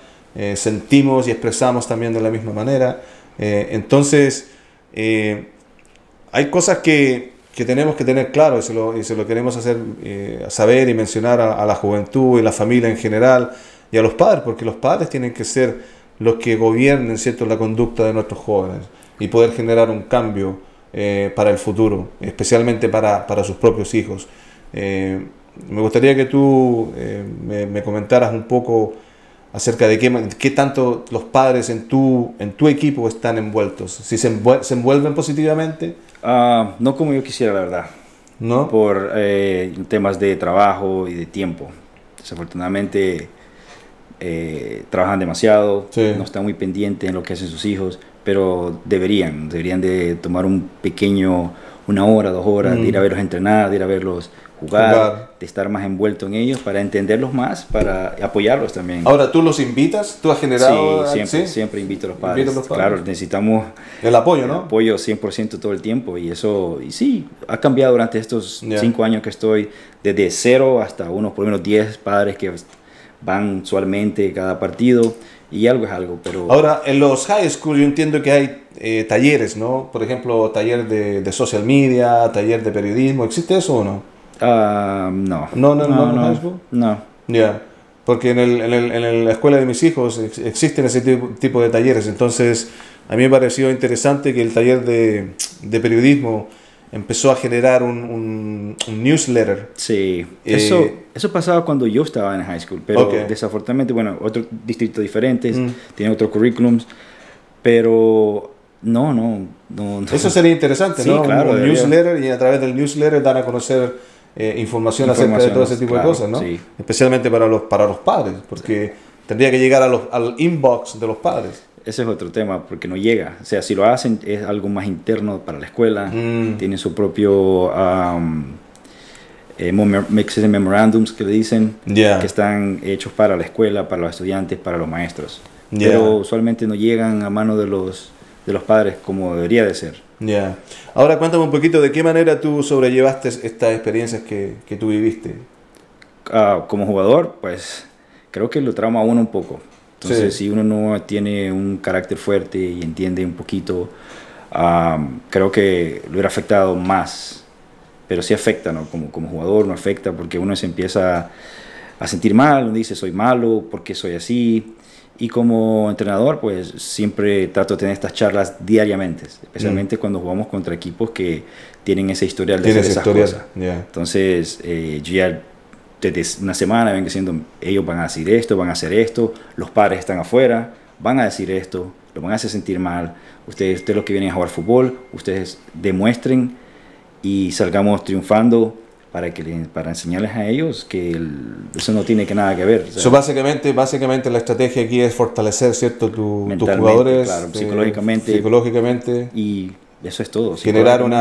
S1: sentimos y expresamos también de la misma manera. Entonces, hay cosas que tenemos que tener claro y se lo queremos hacer saber y mencionar a la juventud y la familia en general y a los padres, porque los padres tienen que ser los que gobiernen, ¿cierto?, la conducta de nuestros jóvenes y poder generar un cambio para el futuro, especialmente para sus propios hijos. Me gustaría que tú me comentaras un poco acerca de qué tanto los padres en tu equipo están envueltos, si se envuelven positivamente.
S2: No como yo quisiera, la verdad.
S1: ¿No?
S2: Por temas de trabajo y de tiempo. Desafortunadamente trabajan demasiado, no están muy pendientes en lo que hacen sus hijos, pero deberían de tomar una hora, 2 horas, de ir a verlos entrenar, de ir a verlos jugar, de estar más envuelto en ellos para entenderlos más, para apoyarlos también.
S1: Ahora, ¿tú los invitas? ¿Tú has generado?
S2: Sí, siempre invito a los padres. Claro, necesitamos
S1: el apoyo, ¿no?
S2: El apoyo 100% todo el tiempo y sí, ha cambiado durante estos 5 años que estoy, desde 0 hasta por lo menos 10 padres que van usualmente cada partido y algo es algo, pero...
S1: Ahora, en los high school yo entiendo que hay talleres, ¿no? Por ejemplo, taller de social media, taller de periodismo, ¿existe eso o no?
S2: No.
S1: No. Ya, porque en la escuela de mis hijos existen ese tipo de talleres, entonces a mí me pareció interesante que el taller de periodismo empezó a generar un newsletter.
S2: Sí, eso pasaba cuando yo estaba en high school, pero desafortunadamente, bueno, otros distritos diferentes, tienen otros currículums, pero no.
S1: Eso sería interesante,
S2: sí,
S1: ¿no?
S2: Claro,
S1: un newsletter, y a través del newsletter dar a conocer información acerca de todo ese tipo de cosas, ¿no?
S2: Sí.
S1: Especialmente para los padres, porque tendría que llegar al inbox de los padres.
S2: Ese es otro tema, porque no llega. O sea, si lo hacen es algo más interno para la escuela, tienen su propio memorandums que le dicen, que están hechos para la escuela, para los estudiantes, para los maestros. Pero usualmente no llegan a mano de los padres como debería de ser.
S1: Ahora cuéntame un poquito de qué manera tú sobrellevaste estas experiencias que tú viviste.
S2: Como jugador, pues creo que lo trauma a uno un poco. Entonces, si uno no tiene un carácter fuerte y entiende un poquito, creo que lo hubiera afectado más. Pero sí afecta, ¿no? Como jugador no afecta, porque uno se empieza a sentir mal, uno dice soy malo, ¿por qué soy así? Y como entrenador, pues siempre trato de tener estas charlas diariamente, especialmente cuando jugamos contra equipos que tienen ese historial de hacer esas cosas. Entonces, yo ya desde una semana vengo diciendo, ellos van a decir esto, van a hacer esto, los padres están afuera, van a decir esto, lo van a hacer sentir mal. Ustedes los que vienen a jugar fútbol, ustedes demuestren y salgamos triunfando para enseñarles a ellos que eso no tiene nada que ver.
S1: So, básicamente la estrategia aquí es fortalecer, ¿cierto? tus jugadores,
S2: claro, psicológicamente, y eso es todo.
S1: Generar un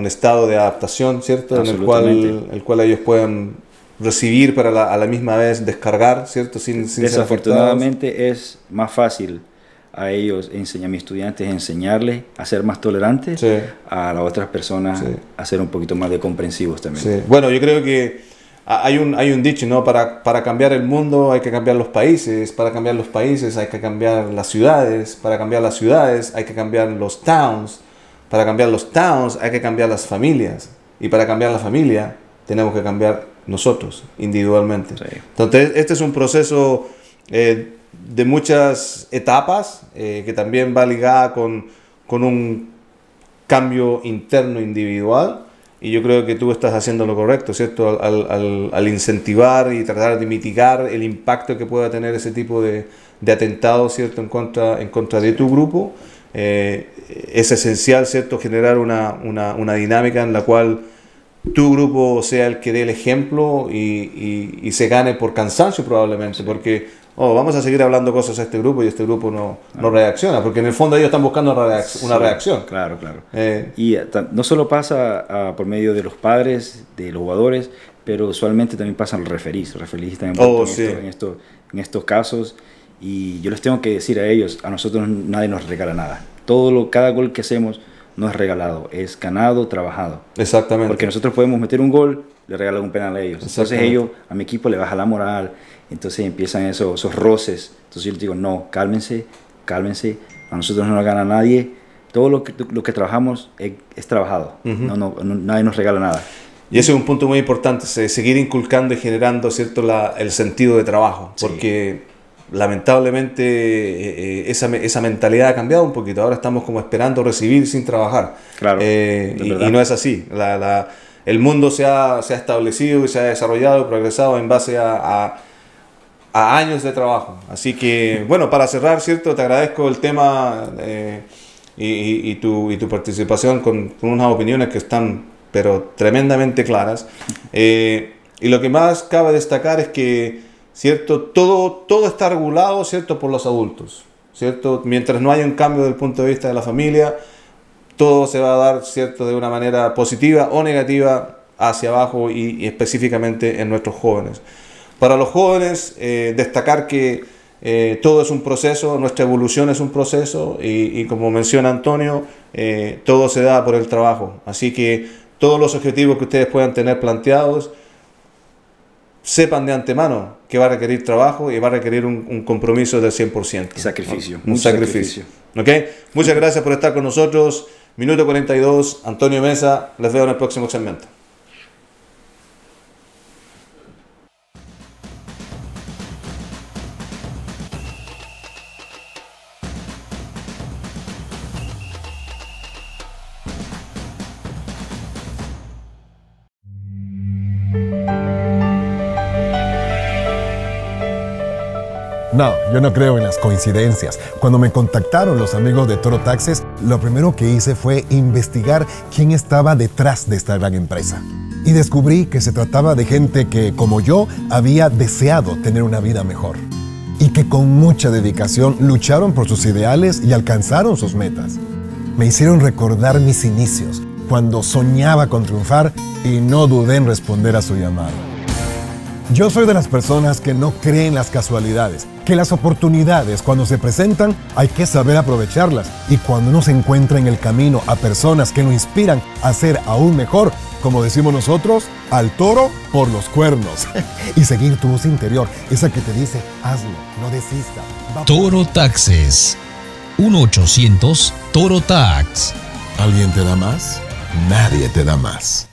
S1: estado de adaptación, ¿cierto? En el cual ellos puedan recibir, para a la misma vez descargar, ¿cierto? Sin
S2: Desafortunadamente es más fácil a ellos, a mis estudiantes, enseñarles a ser más tolerantes, a las otras personas a ser un poquito más de comprensivos también.
S1: Bueno, yo creo que hay un dicho, ¿no? Para cambiar el mundo hay que cambiar los países, para cambiar los países hay que cambiar las ciudades, para cambiar las ciudades hay que cambiar los towns, para cambiar los towns hay que cambiar las familias, y para cambiar la familia tenemos que cambiar nosotros individualmente. Entonces este es un proceso de muchas etapas, que también va ligada con un cambio interno individual, y yo creo que tú estás haciendo lo correcto, ¿cierto? Al incentivar y tratar de mitigar el impacto que pueda tener ese tipo de atentados, ¿cierto? En contra de tu grupo. Es esencial, ¿cierto? Generar una dinámica en la cual tu grupo sea el que dé el ejemplo y se gane por cansancio probablemente, porque vamos a seguir hablando cosas a este grupo y este grupo no reacciona, porque en el fondo ellos están buscando una reacción.
S2: Claro. Y no solo pasa por medio de los padres, de los jugadores, pero usualmente también pasan los referees. Los referees también en estos casos, y yo les tengo que decir a ellos, a nosotros nadie nos regala nada. Cada gol que hacemos no es regalado, es ganado, trabajado.
S1: Exactamente.
S2: Porque nosotros podemos meter un gol, le regalan un penal a ellos. Entonces ellos, a mi equipo le baja la moral, entonces empiezan esos roces. Entonces yo les digo, no, cálmense, a nosotros no nos gana nadie, todo lo que trabajamos es trabajado, nadie nos regala nada.
S1: Y ese es un punto muy importante, seguir inculcando y generando, ¿cierto? El sentido de trabajo, porque lamentablemente esa mentalidad ha cambiado un poquito. Ahora estamos como esperando recibir sin trabajar.
S2: Claro,
S1: y no es así. El mundo se ha establecido y se ha desarrollado y progresado en base a años de trabajo. Así que, bueno, para cerrar, ¿cierto? Te agradezco el tema y tu participación con unas opiniones que están, pero tremendamente claras. Y lo que más cabe destacar es que, ¿cierto? Todo está regulado, ¿cierto? Por los adultos, ¿cierto? Mientras no haya un cambio desde el punto de vista de la familia, todo se va a dar, ¿cierto? De una manera positiva o negativa hacia abajo, y específicamente en nuestros jóvenes. Para los jóvenes, destacar que todo es un proceso, nuestra evolución es un proceso, y como menciona Antonio, todo se da por el trabajo. Así que todos los objetivos que ustedes puedan tener planteados, sepan de antemano que va a requerir trabajo y va a requerir un compromiso del 100%.
S2: Sacrificio.
S1: Un sacrificio. ¿Okay? Muchas gracias por estar con nosotros. Minuto 42, Antonio Mesa. Les veo en el próximo segmento.
S3: No, yo no creo en las coincidencias. Cuando me contactaron los amigos de Toro Taxes, lo primero que hice fue investigar quién estaba detrás de esta gran empresa. Y descubrí que se trataba de gente que, como yo, había deseado tener una vida mejor. Y que con mucha dedicación lucharon por sus ideales y alcanzaron sus metas. Me hicieron recordar mis inicios, cuando soñaba con triunfar y no dudé en responder a su llamado. Yo soy de las personas que no creen en las casualidades, que las oportunidades cuando se presentan hay que saber aprovecharlas, y cuando uno se encuentra en el camino a personas que lo inspiran a ser aún mejor, como decimos nosotros, al toro por los cuernos. Y seguir tu voz interior, esa que te dice, hazlo, no desista.
S4: Toro Taxes. 1-800 Tax.
S3: ¿Alguien te da más? Nadie te da más.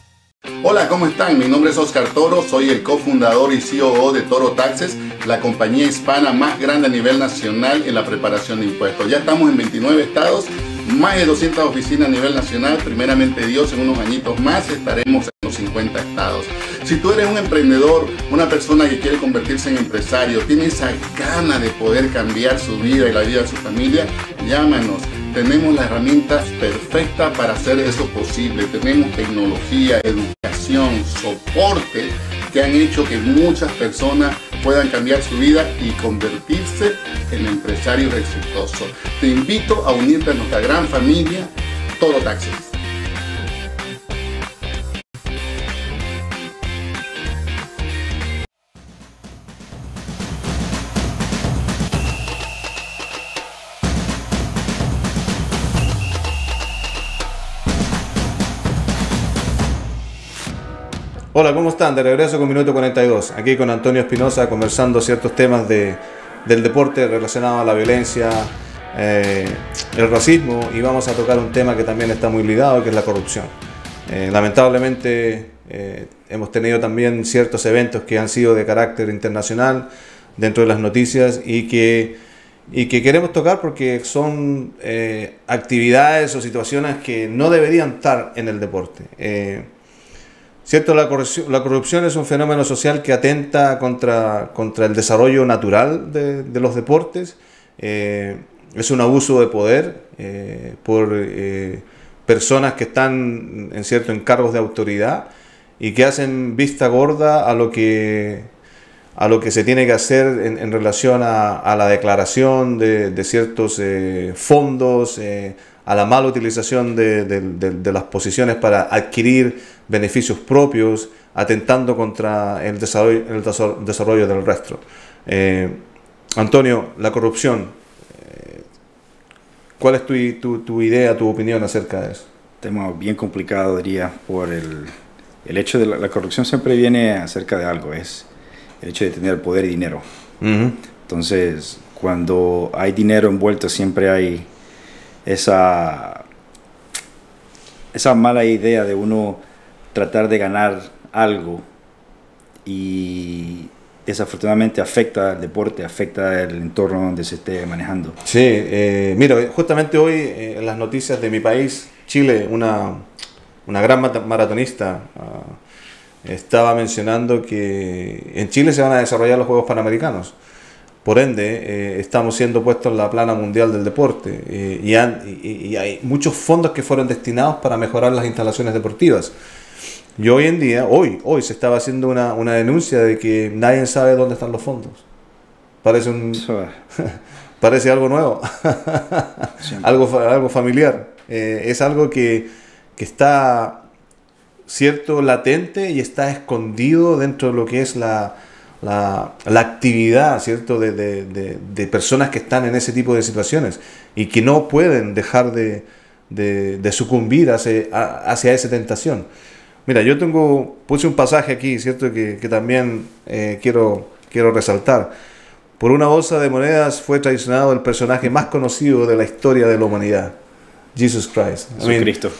S14: Hola, ¿cómo están? Mi nombre es Oscar Toro, soy el cofundador y COO de Toro Taxes, la compañía hispana más grande a nivel nacional en la preparación de impuestos. Ya estamos en 29 estados, más de 200 oficinas a nivel nacional. Primeramente Dios, en unos añitos más estaremos en los 50 estados. Si tú eres un emprendedor, una persona que quiere convertirse en empresario, tiene esa gana de poder cambiar su vida y la vida de su familia, llámanos. Tenemos las herramientas perfectas para hacer eso posible. Tenemos tecnología, educación, soporte que han hecho que muchas personas puedan cambiar su vida y convertirse en empresarios exitosos. Te invito a unirte a nuestra gran familia Toro Taxes.
S1: Hola, ¿cómo están? De regreso con Minuto 42, aquí con Antonio Espinosa conversando ciertos temas del deporte relacionado a la violencia, el racismo, y vamos a tocar un tema que también está muy ligado, que es la corrupción. Lamentablemente hemos tenido también ciertos eventos que han sido de carácter internacional dentro de las noticias y que queremos tocar porque son actividades o situaciones que no deberían estar en el deporte. Cierto, la corrupción es un fenómeno social que atenta contra el desarrollo natural de los deportes. Es un abuso de poder por personas que están en cargos de autoridad y que hacen vista gorda a lo que se tiene que hacer en relación a la declaración de ciertos fondos, a la mala utilización de las posiciones para adquirir beneficios propios, atentando contra el desarrollo del resto. Antonio, la corrupción, ¿cuál es tu idea, tu opinión acerca de eso?
S2: Tema bien complicado, diría, por el hecho de la corrupción siempre viene acerca de algo, es el hecho de tener poder y dinero. Entonces, cuando hay dinero envuelto, siempre hay esa mala idea de uno tratar de ganar algo, y desafortunadamente afecta al deporte, afecta el entorno donde se esté manejando.
S1: Sí, mira, justamente hoy en las noticias de mi país, Chile, una gran maratonista estaba mencionando que en Chile se van a desarrollar los Juegos Panamericanos. Por ende, estamos siendo puestos en la plana mundial del deporte y hay muchos fondos que fueron destinados para mejorar las instalaciones deportivas. Y hoy en día, hoy se estaba haciendo una denuncia de que nadie sabe dónde están los fondos. Parece algo nuevo, algo familiar. Es algo que está cierto latente y está escondido dentro de lo que es la actividad, ¿cierto? de personas que están en ese tipo de situaciones y que no pueden dejar de sucumbir hacia esa tentación. Mira, yo puse un pasaje aquí, ¿cierto? Que también quiero resaltar. Por una bolsa de monedas fue traicionado el personaje más conocido de la historia de la humanidad, Jesus Christ.
S2: Jesucristo.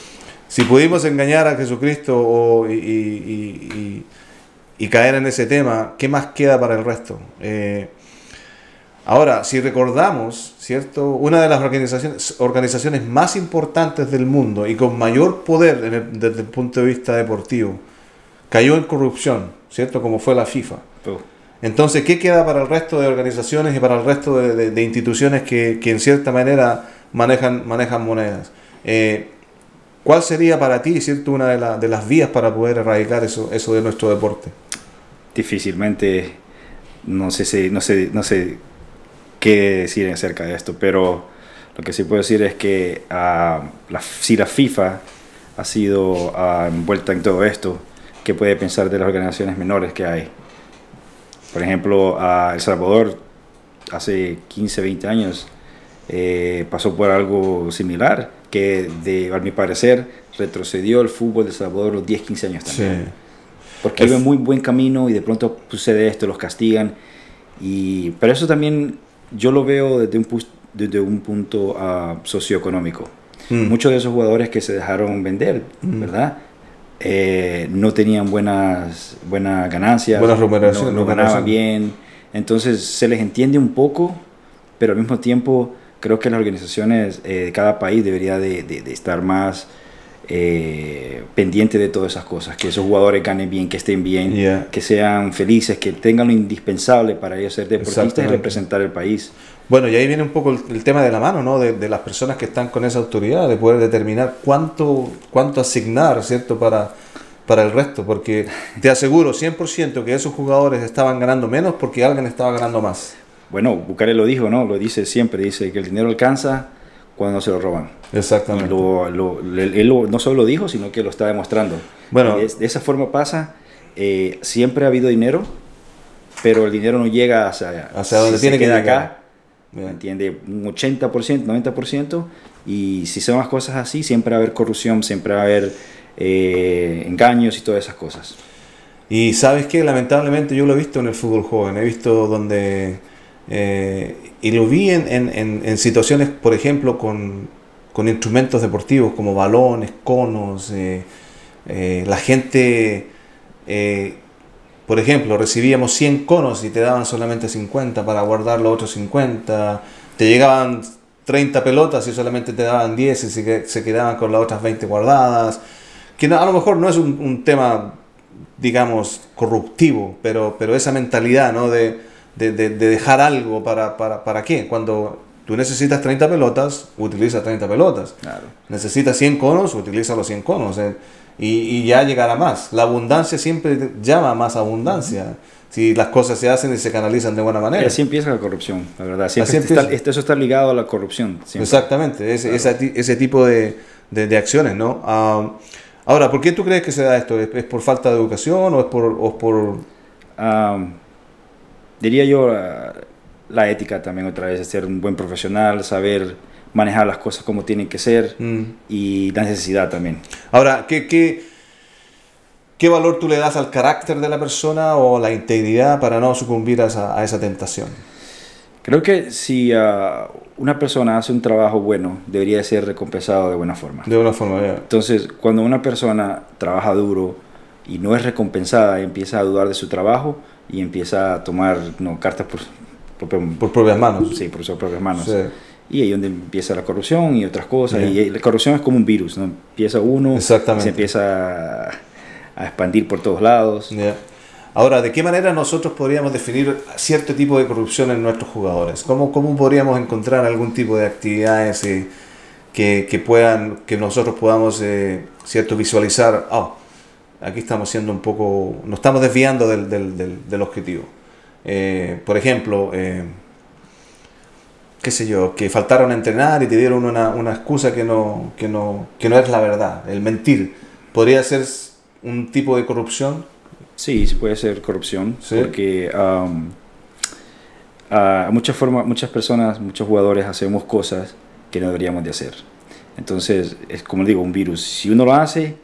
S1: Si pudimos engañar a Jesucristo y caer en ese tema, ¿qué más queda para el resto? Ahora, si recordamos, ¿cierto? Una de las organizaciones más importantes del mundo y con mayor poder desde el punto de vista deportivo, cayó en corrupción, ¿cierto? Como fue la FIFA. Entonces, ¿qué queda para el resto de organizaciones y para el resto de instituciones que en cierta manera manejan monedas? ¿Cuál sería para ti, cierto, una de las vías para poder erradicar eso de nuestro deporte?
S2: Difícilmente, no sé qué decir acerca de esto, pero lo que sí puedo decir es que si la FIFA ha sido envuelta en todo esto, ¿qué puede pensar de las organizaciones menores que hay? Por ejemplo, El Salvador hace 15, 20 años pasó por algo similar, que a mi parecer retrocedió el fútbol de El Salvador los 10, 15 años también. Sí. Porque iba en muy buen camino y de pronto sucede esto, los castigan. Pero eso también yo lo veo desde un punto socioeconómico. Muchos de esos jugadores que se dejaron vender, ¿verdad? No tenían buenas ganancias,
S1: buenas remuneraciones,
S2: no ganaban bien. Entonces se les entiende un poco, pero al mismo tiempo creo que las organizaciones de cada país debería de estar más pendiente de todas esas cosas, que esos jugadores ganen bien, que estén bien, que sean felices, que tengan lo indispensable para ellos ser deportistas y representar el país.
S1: Bueno, y ahí viene un poco el tema de la mano, ¿no? De las personas que están con esa autoridad, de poder determinar cuánto asignar, ¿cierto? Para el resto, porque te aseguro 100% que esos jugadores estaban ganando menos porque alguien estaba ganando más.
S2: Bueno, Bukele lo dijo, ¿no? Lo dice siempre, dice que el dinero alcanza cuando se lo roban.
S1: Exactamente.
S2: Él no solo lo dijo, sino que lo está demostrando.
S1: Bueno,
S2: de esa forma pasa, siempre ha habido dinero, pero el dinero no llega hacia
S1: donde tiene que llegar.
S2: Acá, ¿me entiende? Un 80%, 90%, y si son las cosas así, siempre va a haber corrupción, siempre va a haber engaños y todas esas cosas.
S1: Y ¿sabes qué? Lamentablemente yo lo he visto en el fútbol joven, he visto donde... y lo vi en situaciones, por ejemplo, con instrumentos deportivos como balones, conos, la gente, por ejemplo, recibíamos 100 conos y te daban solamente 50 para guardar los otros 50, te llegaban 30 pelotas y solamente te daban 10 y se quedaban con las otras 20 guardadas, que a lo mejor no es un tema, digamos, corruptivo, pero esa mentalidad, ¿no? de dejar algo para qué. Cuando tú necesitas 30 pelotas, utiliza 30 pelotas.
S2: Claro.
S1: Necesitas 100 conos, utiliza los 100 conos. Y ya llegará más. La abundancia siempre llama a más abundancia. Si las cosas se hacen y se canalizan de buena manera.
S2: Y así empieza la corrupción, la verdad. Siempre eso está ligado a la corrupción. Siempre.
S1: Exactamente, ese tipo de acciones, ¿no? Ahora, ¿por qué tú crees que se da esto? ¿Es por falta de educación o es por
S2: diría yo la ética también otra vez, ser un buen profesional, saber manejar las cosas como tienen que ser y la necesidad también.
S1: Ahora, ¿qué valor tú le das al carácter de la persona o la integridad para no sucumbir a esa tentación?
S2: Creo que si una persona hace un trabajo bueno, debería ser recompensado de buena forma.
S1: De buena forma, ya.
S2: Entonces, cuando una persona trabaja duro y no es recompensada, empieza a dudar de su trabajo y empieza a tomar cartas
S1: por propias manos.
S2: Sí, por sus propias manos.
S1: Sí.
S2: Y ahí es donde empieza la corrupción y otras cosas. Y la corrupción es como un virus, ¿no? Empieza uno, se empieza a expandir por todos lados.
S1: Yeah. Ahora, ¿de qué manera nosotros podríamos definir cierto tipo de corrupción en nuestros jugadores? ¿Cómo podríamos encontrar algún tipo de actividades que nosotros podamos visualizar? Aquí estamos siendo un poco, nos estamos desviando del objetivo. Por ejemplo, qué sé yo, que faltaron a entrenar y te dieron una excusa que no es la verdad, el mentir. ¿Podría ser un tipo de corrupción?
S2: Sí, puede ser corrupción,
S1: ¿sí?
S2: Porque muchas personas, muchos jugadores hacemos cosas que no deberíamos de hacer. Entonces, es como digo, un virus. Si uno lo hace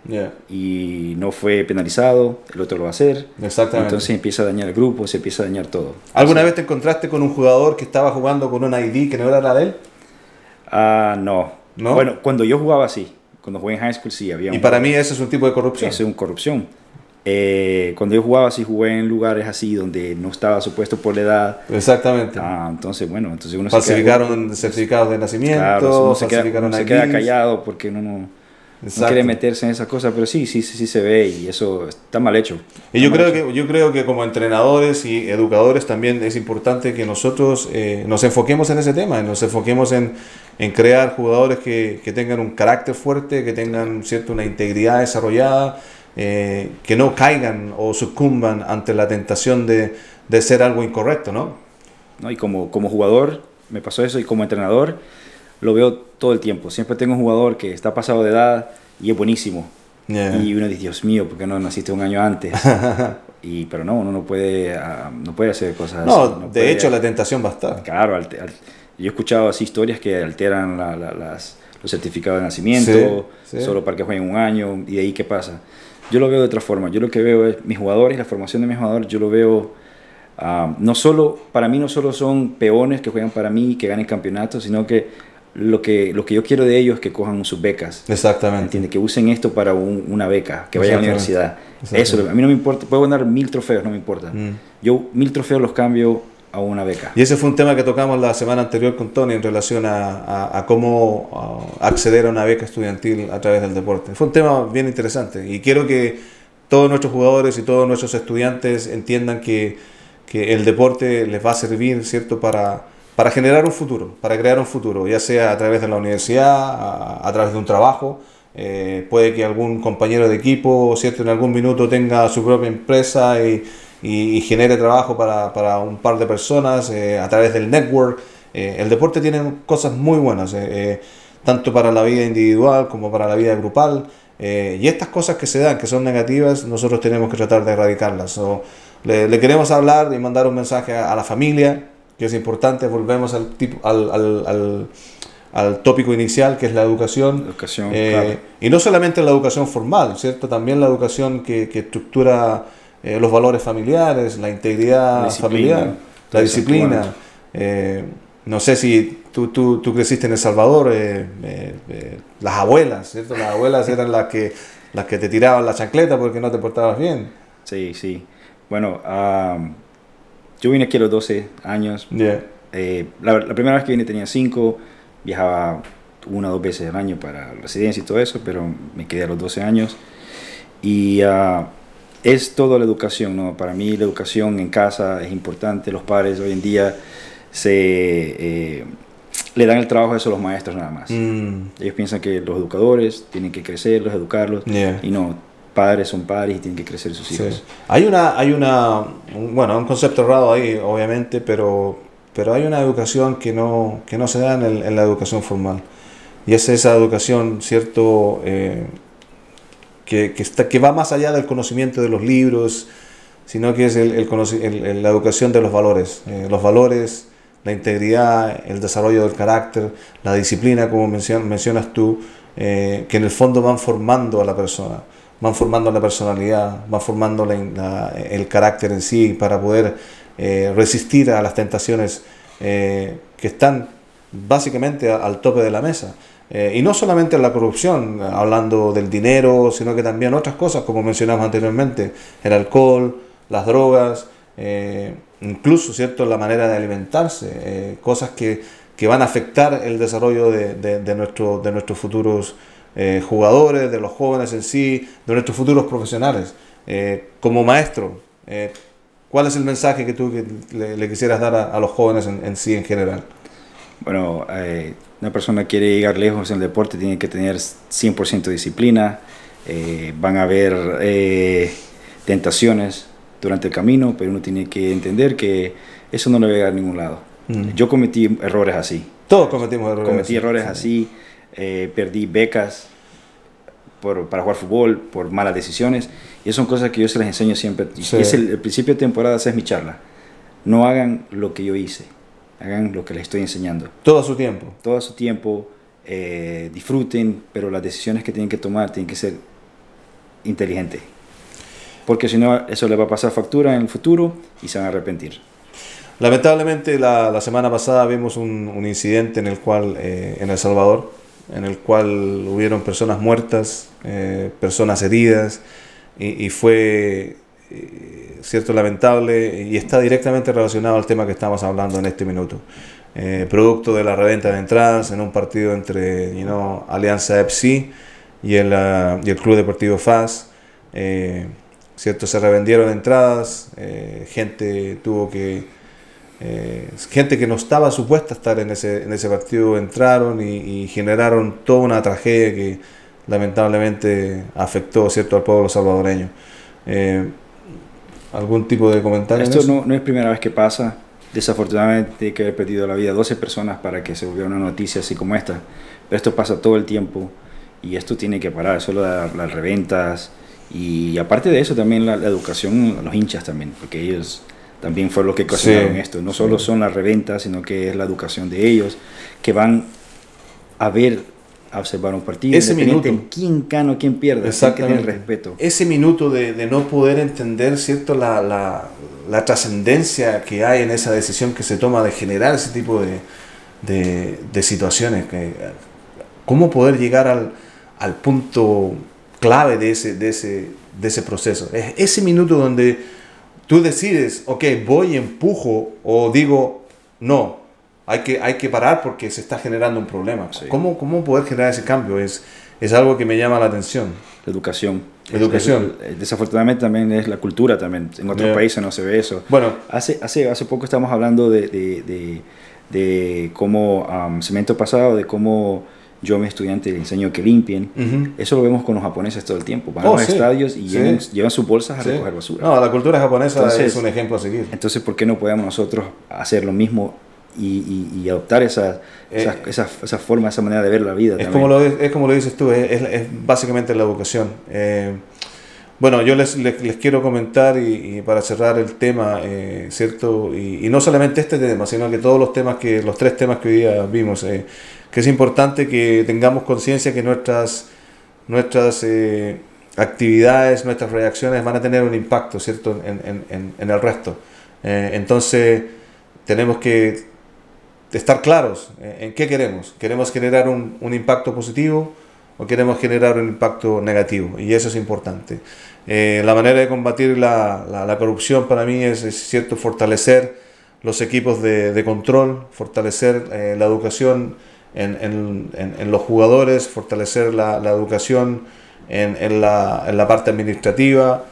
S2: y no fue penalizado, el otro lo va a hacer.
S1: Exactamente.
S2: Entonces empieza a dañar el grupo, se empieza a dañar todo.
S1: ¿Alguna vez te encontraste con un jugador que estaba jugando con una ID que no era la de él?
S2: No. Bueno, cuando yo jugaba sí. Cuando jugué en high school sí había.
S1: Y para mí ese es un tipo de corrupción.
S2: Eso es una corrupción. Cuando yo jugaba sí jugué en lugares así donde no estaba supuesto por la edad.
S1: Exactamente.
S2: Entonces
S1: falsificaron certificados de nacimiento,
S2: claro, uno se queda callado porque uno no quiere meterse en esas cosas, pero sí se ve y eso está mal hecho.
S1: Y yo creo que como entrenadores y educadores también es importante que nosotros nos enfoquemos en ese tema, nos enfoquemos en crear jugadores que tengan un carácter fuerte, que tengan, ¿cierto?, una integridad desarrollada, que no caigan o sucumban ante la tentación de ser algo incorrecto, ¿no?
S2: Y como jugador me pasó eso, y como entrenador lo veo todo el tiempo. Siempre tengo un jugador que está pasado de edad y es buenísimo. Y uno dice, Dios mío, ¿por qué no naciste un año antes? Pero no, uno no puede hacer cosas así.
S1: No, de hecho la tentación va a estar.
S2: Claro, yo he escuchado así historias que alteran los certificados de nacimiento, solo para que jueguen un año, y de ahí ¿qué pasa? Yo lo veo de otra forma. Yo lo que veo es mis jugadores, la formación de mis jugadores, yo lo veo, para mí no solo son peones que juegan para mí y que ganen campeonatos, sino que lo que yo quiero de ellos es que cojan sus becas.
S1: Exactamente.
S2: ¿Entiendes? Que usen esto para una beca, que vayan a la universidad. Eso, a mí no me importa, puedo ganar 1000 trofeos, no me importa. Yo 1000 trofeos los cambio a una beca.
S1: Y ese fue un tema que tocamos la semana anterior con Tony en relación a cómo acceder a una beca estudiantil a través del deporte. Fue un tema bien interesante y quiero que todos nuestros jugadores y todos nuestros estudiantes entiendan que el deporte les va a servir, ¿cierto?, para generar un futuro, para crear un futuro, ya sea a través de la universidad, a través de un trabajo. Puede que algún compañero de equipo, ¿cierto?, en algún minuto tenga su propia empresa y genere trabajo para un par de personas a través del network. El deporte tiene cosas muy buenas, tanto para la vida individual como para la vida grupal. Y estas cosas que se dan, que son negativas, nosotros tenemos que tratar de erradicarlas. Le queremos hablar y mandar un mensaje a la familia, que es importante. Volvemos al tópico inicial, que es la educación.
S2: Claro.
S1: Y no solamente la educación formal, ¿cierto? También la educación que estructura los valores familiares, la integridad familiar, la disciplina. No sé si tú creciste en El Salvador, las abuelas, ¿cierto? Las abuelas eran las que te tiraban la chancleta porque no te portabas bien.
S2: Sí. Bueno, yo vine aquí a los 12 años. La primera vez que vine tenía 5, viajaba 1 o 2 veces al año para residencia y todo eso, pero me quedé a los 12 años. Y es toda la educación, ¿no? Para mí la educación en casa es importante. Los padres hoy en día le dan el trabajo a eso a los maestros nada más. Ellos piensan que los educadores tienen que crecerlos, educarlos, y no, padres son padres y tienen que crecer sus hijos.
S1: Hay un concepto errado ahí, obviamente, pero hay una educación que no se da en la educación formal, y es esa educación, ¿cierto?, que va más allá del conocimiento de los libros, sino que es la educación de los valores, la integridad, el desarrollo del carácter, la disciplina, como mencionas tú, que en el fondo van formando a la persona, van formando la personalidad, van formando el carácter en sí para poder resistir a las tentaciones que están básicamente al tope de la mesa. Y no solamente la corrupción, hablando del dinero, sino que también otras cosas, como mencionamos anteriormente, el alcohol, las drogas, incluso, ¿cierto?, la manera de alimentarse, cosas que van a afectar el desarrollo de nuestros futuros jugadores, de los jóvenes en sí, de nuestros futuros profesionales. Como maestro, ¿cuál es el mensaje que tú le quisieras dar a los jóvenes en sí en general?
S2: Bueno, una persona quiere llegar lejos en el deporte, tiene que tener 100% disciplina. Van a haber tentaciones durante el camino, pero uno tiene que entender que eso no le va a llegar a ningún lado. Yo cometí errores así.
S1: Todos cometimos errores.
S2: Cometí errores así. Perdí becas para jugar fútbol por malas decisiones, y esas son cosas que yo se las enseño siempre. Y es el principio de temporada, esa es mi charla. No hagan lo que yo hice, hagan lo que les estoy enseñando.
S1: Todo su tiempo.
S2: Todo su tiempo. Disfruten, pero las decisiones que tienen que tomar tienen que ser inteligentes, porque si no, eso les va a pasar factura en el futuro y se van a arrepentir.
S1: Lamentablemente, la semana pasada vimos un incidente en el cual, en El Salvador, en el cual hubieron personas muertas, personas heridas, y fue cierto, lamentable, y está directamente relacionado al tema que estamos hablando en este minuto. Producto de la reventa de entradas en un partido entre Alianza FC y el Club Deportivo FAS. ¿Cierto? Se revendieron entradas, gente que no estaba supuesta a estar en ese partido entraron y generaron toda una tragedia que lamentablemente afectó, ¿cierto?, al pueblo salvadoreño. ¿Algún tipo de comentario?
S2: Esto no es primera vez que pasa. Desafortunadamente que he perdido la vida de 12 personas para que se volviera una noticia así como esta. Pero esto pasa todo el tiempo y esto tiene que parar. Solo las reventas y aparte de eso también la educación a los hinchas también, porque ellos también fueron los que ocasionaron esto. No solo son las reventas, sino que es la educación de ellos que van a observar un partido,
S1: ese minuto,
S2: quién gana o quién pierde, hay que tener respeto.
S1: Ese minuto de no poder entender, ¿cierto?, la trascendencia que hay en esa decisión que se toma de generar ese tipo de situaciones. ¿Cómo poder llegar al punto clave de ese proceso? Es ese minuto donde tú decides, ok, voy, empujo, o digo, no, hay que parar porque se está generando un problema. Sí. ¿Cómo poder generar ese cambio? Es algo que me llama la atención.
S2: La educación.
S1: Educación.
S2: Desafortunadamente también es la cultura también. En otros países no se ve eso.
S1: Bueno,
S2: hace poco estamos hablando de cómo, cemento pasado, de cómo yo a mis estudiantes les enseño que limpien. Eso lo vemos con los japoneses todo el tiempo. Van a los estadios y llevan sus bolsas a recoger basura.
S1: No, la cultura japonesa es un ejemplo a seguir.
S2: Entonces, ¿por qué no podemos nosotros hacer lo mismo y adoptar esa forma, esa manera de ver la vida?
S1: Es como lo dices tú, es básicamente la educación. Bueno, yo les quiero comentar y para cerrar el tema, ¿cierto? Y no solamente este tema, sino que todos los tres temas que hoy día vimos, que es importante que tengamos conciencia que nuestras actividades, nuestras reacciones van a tener un impacto, ¿cierto?, en el resto. Entonces, tenemos que estar claros en qué queremos. ¿Queremos generar un impacto positivo o queremos generar un impacto negativo? Y eso es importante. La manera de combatir la corrupción para mí es cierto, fortalecer los equipos de control, fortalecer la educación en los jugadores, fortalecer la educación en la parte administrativa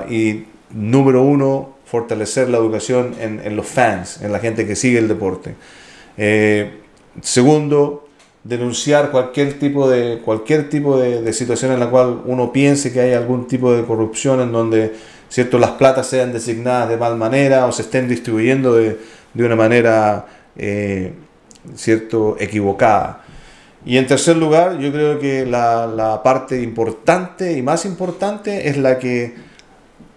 S1: y número uno, fortalecer la educación en los fans, en la gente que sigue el deporte. Segundo, denunciar cualquier tipo de situación en la cual uno piense que hay algún tipo de corrupción en donde, ¿cierto?, las platas sean designadas de mal manera o se estén distribuyendo de una manera ¿cierto?, equivocada. Y en tercer lugar, yo creo que la parte importante y más importante es la que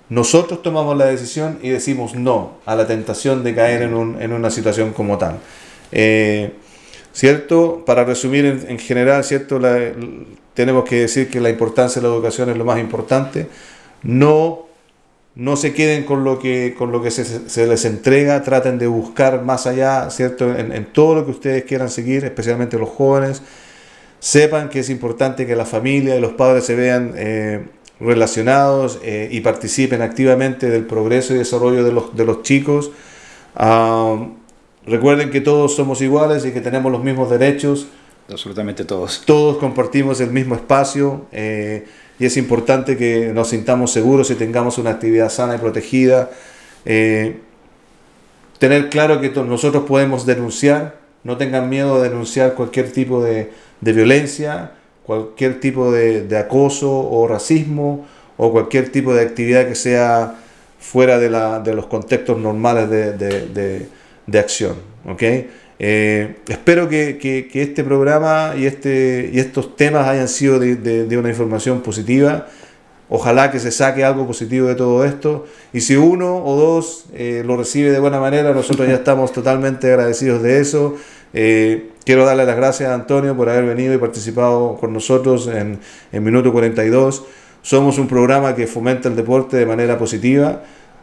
S1: nosotros tomamos la decisión y decimos no a la tentación de caer en una situación como tal. ¿Cierto? Para resumir en general, ¿cierto?, tenemos que decir que la importancia de la educación es lo más importante. No se queden con lo que se les entrega, traten de buscar más allá, ¿cierto?, en todo lo que ustedes quieran seguir, especialmente los jóvenes. Sepan que es importante que la familia y los padres se vean relacionados y participen activamente del progreso y desarrollo de los chicos. Recuerden que todos somos iguales y que tenemos los mismos derechos.
S2: Absolutamente todos.
S1: Todos compartimos el mismo espacio y es importante que nos sintamos seguros y tengamos una actividad sana y protegida. Tener claro que nosotros podemos denunciar, no tengan miedo de denunciar cualquier tipo de violencia, cualquier tipo de acoso o racismo o cualquier tipo de actividad que sea fuera de los contextos normales de acción, ¿ok? Espero que este programa y estos temas hayan sido de una información positiva. Ojalá que se saque algo positivo de todo esto. Y si uno o dos lo recibe de buena manera, nosotros ya estamos totalmente agradecidos de eso. Quiero darle las gracias a Antonio por haber venido y participado con nosotros en Minuto 42. Somos un programa que fomenta el deporte de manera positiva.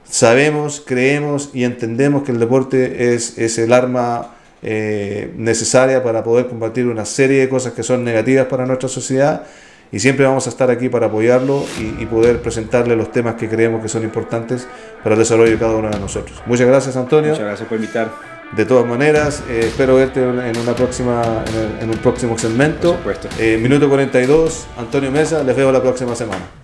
S1: Sabemos, creemos y entendemos que el deporte es el arma necesaria para poder combatir una serie de cosas que son negativas para nuestra sociedad, y siempre vamos a estar aquí para apoyarlo y poder presentarle los temas que creemos que son importantes para el desarrollo de cada uno de nosotros. Muchas gracias, Antonio.
S2: Muchas gracias por invitar.
S1: De todas maneras, espero verte en un próximo segmento.
S2: Por supuesto.
S1: Minuto 42, Antonio Mesa, les veo la próxima semana.